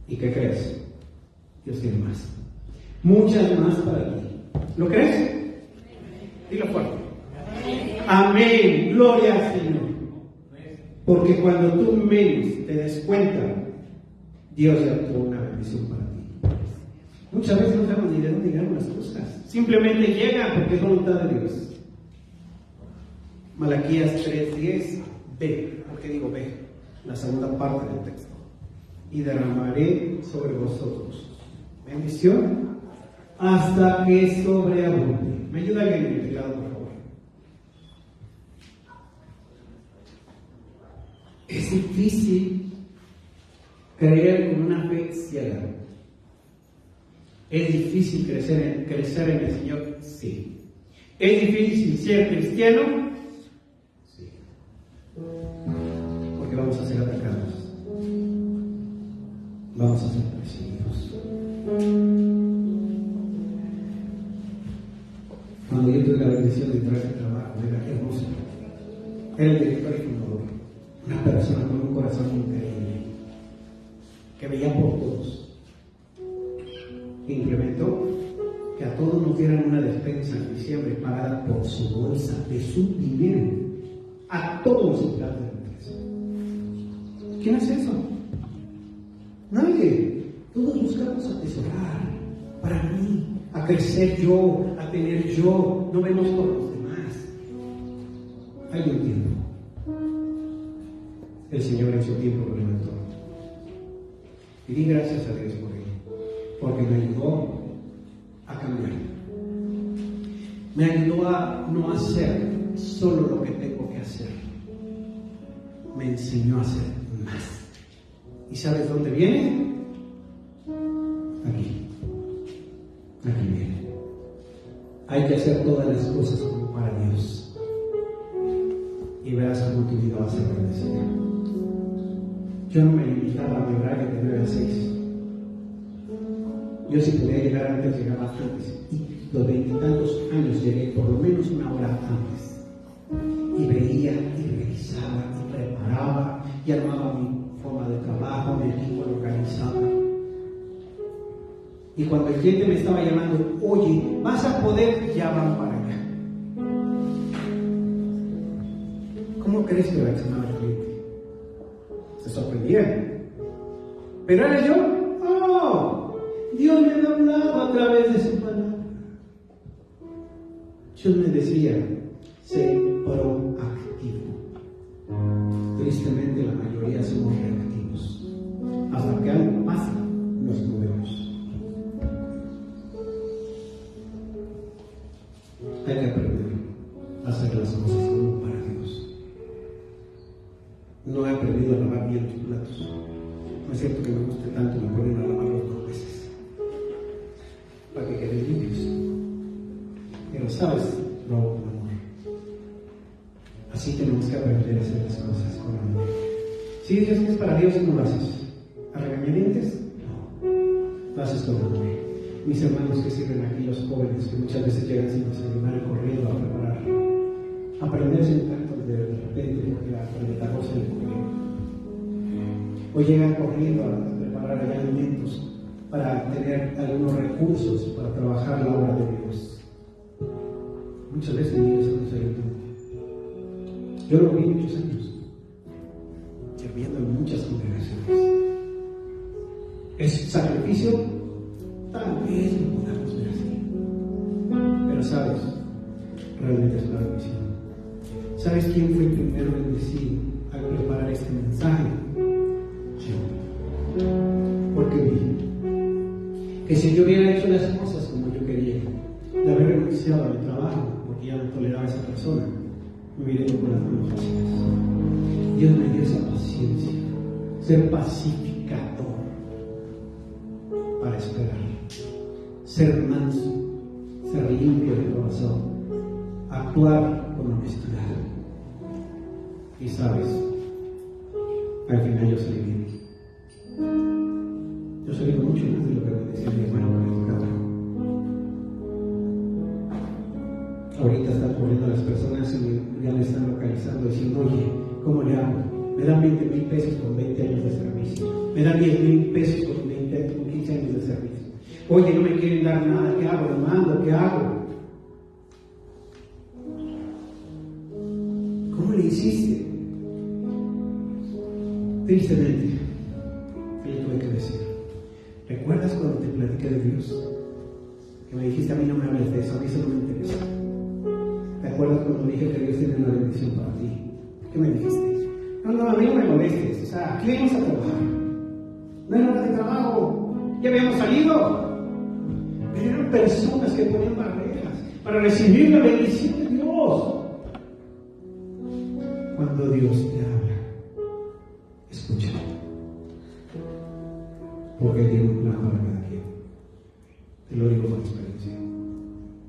¿Y qué crees? Dios tiene más. Muchas más para ti. ¿Lo crees? Dilo fuerte. Amén. Gloria al Señor. Porque cuando tú menos te des cuenta, Dios ya tuvo una bendición para ti. Muchas veces no sabemos ni de dónde llegan las cosas. Simplemente llegan porque es voluntad de Dios. Malaquías 3:10. Ve. ¿Por qué digo ve? La segunda parte del texto. Y derramaré sobre vosotros bendición hasta que sobreabunde. ¿Me ayuda alguien en el teclado, por favor? Es difícil creer con una fe ciega. Es difícil crecer en el Señor, sí. Es difícil ser cristiano, sí. Porque vamos a ser atacados. Vamos a ser perseguidos. Cuando yo tuve la bendición de entrar a ese trabajo, era hermoso. Era el director y fundador. Una persona con un corazón increíble, que veía por todos. Que implementó que a todos nos dieran una despensa en diciembre pagada por su bolsa, de su dinero. A todos los empleados de la empresa. ¿Quién hace eso? Nadie. Todos buscamos atesorar para mí, a crecer yo, a tener yo. No vemos por los demás. Hay un tiempo. El Señor en su tiempo lo levantó. Y di gracias a Dios por ello, porque me ayudó a cambiar. Me ayudó a no hacer solo lo que tengo que hacer. Me enseñó a hacer más. ¿Y sabes dónde viene? Aquí. Aquí viene. Hay que hacer todas las cosas como para Dios. Y verás cómo tu vida va a ser bendecida. Yo no me limitaba a mi horario de 9 a 6. Yo si podía llegar antes, llegaba antes. Y los 20 y tantos años llegué por lo menos una hora antes. Y veía, y revisaba, y preparaba, y armaba mi forma de trabajo, mi equipo lo organizaba. Y cuando el cliente me estaba llamando, oye, vas a poder, ya van para allá. ¿Cómo crees que reaccionaba el cliente? Se sorprendían. Pero era yo, Dios me hablaba a través de su palabra. Dios me decía, sé proactivo. Tristemente la mayoría somos reactivos. Hasta que algo pasa, nos movemos. Hay que aprender a hacer las cosas como para Dios. No he aprendido a lavar bien los platos. No es cierto que me guste tanto, me ponen a lavarlos 2 veces para que queden limpios. Pero sabes, lo hago con amor. Así tenemos que aprender a hacer las cosas con amor. Si dices que es para Dios, ¿cómo lo haces? ¿A regañadientes? No. Lo haces con amor. Mis hermanos que sirven aquí, los jóvenes, que muchas veces llegan sin desayunar corriendo a preparar, aprenderse un tanto de repente porque la predicador se le ocurrió. O llegan corriendo a preparar allá alimentos para tener algunos recursos para trabajar la obra de Dios. Muchas veces ellos no se tiempo. Yo lo vi muchos años, sirviendo en muchas congregaciones. ¿Es sacrificio? Tal vez lo podamos ver así. Pero sabes, realmente es una bendición. ¿Sabes quién fue el primero bendecido al preparar este mensaje? Yo. Porque vi que si yo hubiera hecho las cosas como yo quería, de haber renunciado a mi trabajo porque ya no toleraba a esa persona, me hubiera ido con las manos vacías. Dios me dio esa paciencia, ser pacificador para esperar, ser manso, ser limpio de corazón, actuar con honestidad. Y sabes, al final yo salí bien. Yo salí con mucho más de lo que me decía mi hermano Carlos. Ahorita están corriendo las personas y ya me están localizando diciendo, oye, ¿cómo le hago? Me dan 20,000 pesos con 20 años de servicio. Me dan 10,000 pesos con 15 años de servicio. Oye, no me quieren dar nada. ¿Qué hago, hermano? ¿Qué hago? ¿Cómo le hiciste? Tristemente, yo tuve que decir. ¿Recuerdas cuando te platiqué de Dios? Que me dijiste, a mí no me hables de eso, a mí eso no me interesa. ¿Te acuerdas cuando me dije que Dios tiene una bendición para ti? ¿Qué me dijiste? No, a mí no me molestes. O sea, aquí venimos a trabajar. No era hora de trabajo. Ya habíamos salido. Pero eran personas que ponían barreras para recibir la bendición de Dios. Cuando Dios te habla, escucha. Porque tiene un plan para cada quien. Te lo digo con experiencia.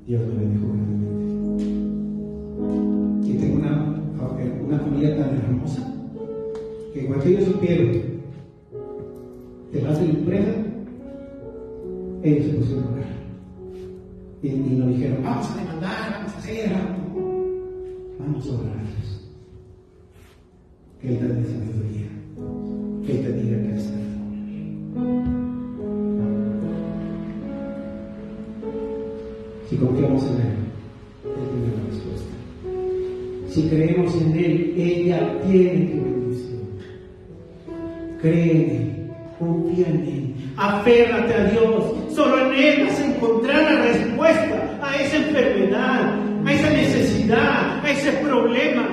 Dios me bendijo grandemente. Y tengo una familia tan hermosa que cuando ellos supieron que vas a la empresa, ellos se pusieron a orar. Y nos dijeron, vamos a demandar, vamos a hacer algo. Vamos a orar a Dios. Que Él te dé sabiduría, que Él te diga qué hacer. Si confiamos en Él, Él tiene la respuesta. Si creemos en Él, ella tiene tu bendición. Cree en Él, confía en Él, aférrate a Dios. Solo en Él vas a encontrar la respuesta a esa enfermedad, a esa necesidad, a ese problema.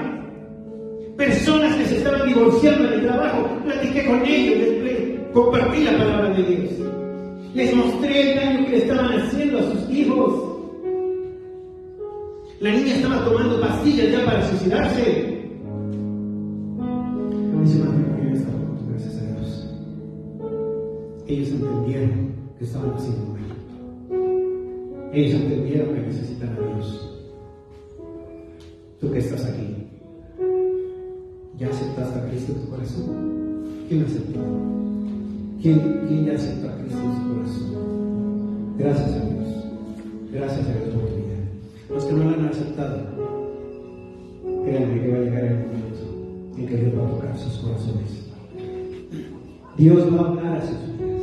Personas que se estaban divorciando del trabajo, platiqué con ellos, les compartí la palabra de Dios. Les mostré el daño que le estaban haciendo a sus hijos. La niña estaba tomando pastillas ya para suicidarse. Dice, madre, yo estaba con gracias a Dios. Ellos entendieron que estaban haciendo mal. Ellos entendieron que necesitan a Dios. Tú que estás aquí, ¿ya aceptaste a Cristo en tu corazón? ¿Quién lo aceptó? ¿Quién ya aceptó a Cristo en su corazón? Gracias a Dios. Gracias a Dios por tu vida. Los que no lo han aceptado, créanme que va a llegar el momento en que Dios va a tocar sus corazones. Dios va a hablar a sus vidas.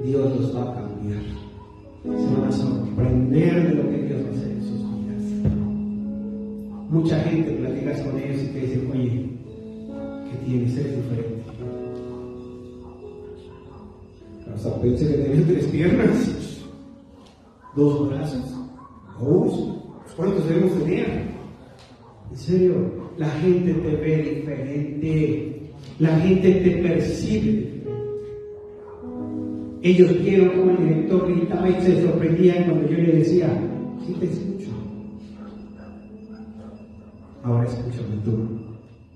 Dios los va a cambiar. Se van a sorprender de lo que Dios va a hacer en sus vidas. Mucha gente platicas con ellos y te dicen, oye, ¿qué tienes? Eres diferente. O sea, pensé que tenías 3 piernas, 2 brazos. ¿Cuántos debemos tener? En serio, la gente te ve diferente, la gente te percibe diferente. Ellos vieron como el director gritaba y se sorprendían cuando yo le decía, sí te escucho. Ahora escúchame tú,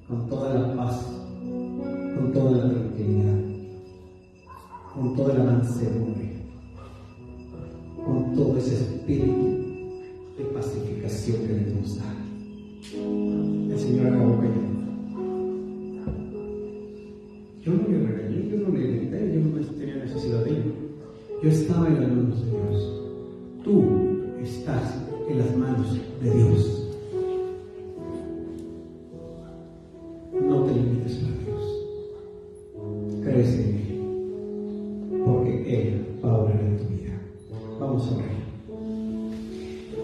con toda la paz, con toda la tranquilidad, con toda la mansedumbre, con todo ese espíritu de pacificación que debemos dar. El Señor acabó callando. Yo no le regañé, yo no le grité, yo no tenía necesidad de ello. Yo estaba en las manos de Dios. Tú estás en las manos de Dios. No te limites a Dios. Crece en Él, porque Él va a obrar en tu vida. Vamos a orar.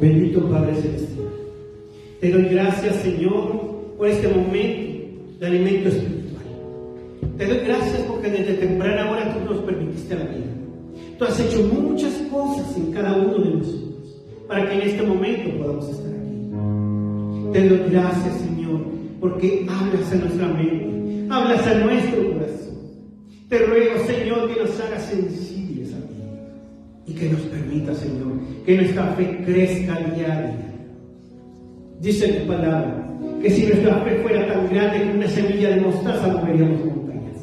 Bendito Padre Celestial, te doy gracias, Señor, por este momento de alimento espiritual. Te doy gracias porque desde temprana hora tú nos permitiste la vida. Tú has hecho muchas cosas en cada uno de nosotros. para que en este momento podamos estar aquí. Te doy gracias, Señor, porque hablas a nuestra mente, hablas a nuestro corazón. Te ruego, Señor, que nos hagas sensibles a ti y que nos permita, Señor, que nuestra fe crezca día a día. Dice tu palabra que si nuestra fe fuera tan grande como una semilla de mostaza, moveríamos montañas.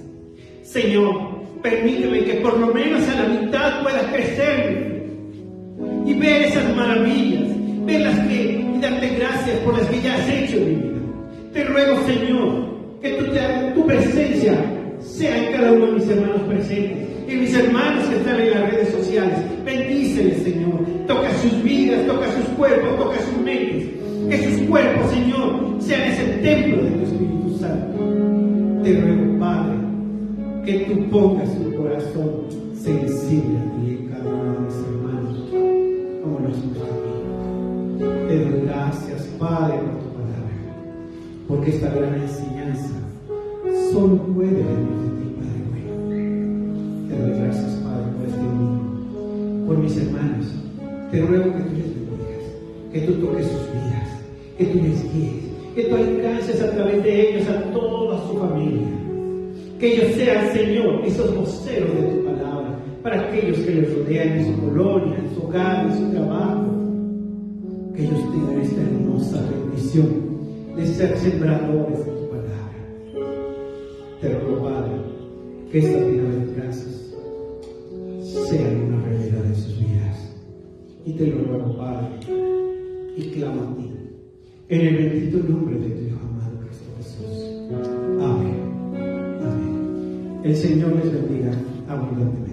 Señor, permíteme que por lo menos a la mitad pueda crecer y ver esas maravillas, verlas y darte gracias por las que ya has hecho en mi vida. Te ruego, Señor, que tu presencia sea en cada uno de mis hermanos presentes, en mis hermanos que están en las redes sociales. Bendíceles, Señor. Toca sus vidas, toca sus cuerpos, toca sus mentes. Que sus cuerpos, Señor, sean ese templo de tu Espíritu Santo. Te ruego, Padre, que tú pongas un corazón sensible a ti en cada uno de mis hermanos, como lo has puesto a mí. Te doy gracias, Padre, por tu palabra, porque esta gran enseñanza solo puede venir de ti, Padre bueno. Te doy gracias, Padre, por este domingo, por mis hermanos. Te ruego que tú les bendigas, que tú toques sus vidas, que tú les guíes, que tú alcances a través de ellos a toda su familia. Que ellos sean, Señor, esos voceros de tu palabra para aquellos que les rodean en su colonia, en su hogar, en su trabajo. Que ellos tengan esta hermosa bendición de ser sembradores de tu palabra. Te ruego, Padre, que esta bienaventuranzas sean una realidad en sus vidas. Y te lo ruego, Padre, y clamo a ti, en el bendito nombre de tu Hijo amado Cristo Jesús. Amén. Amén. El Señor les bendiga abundantemente.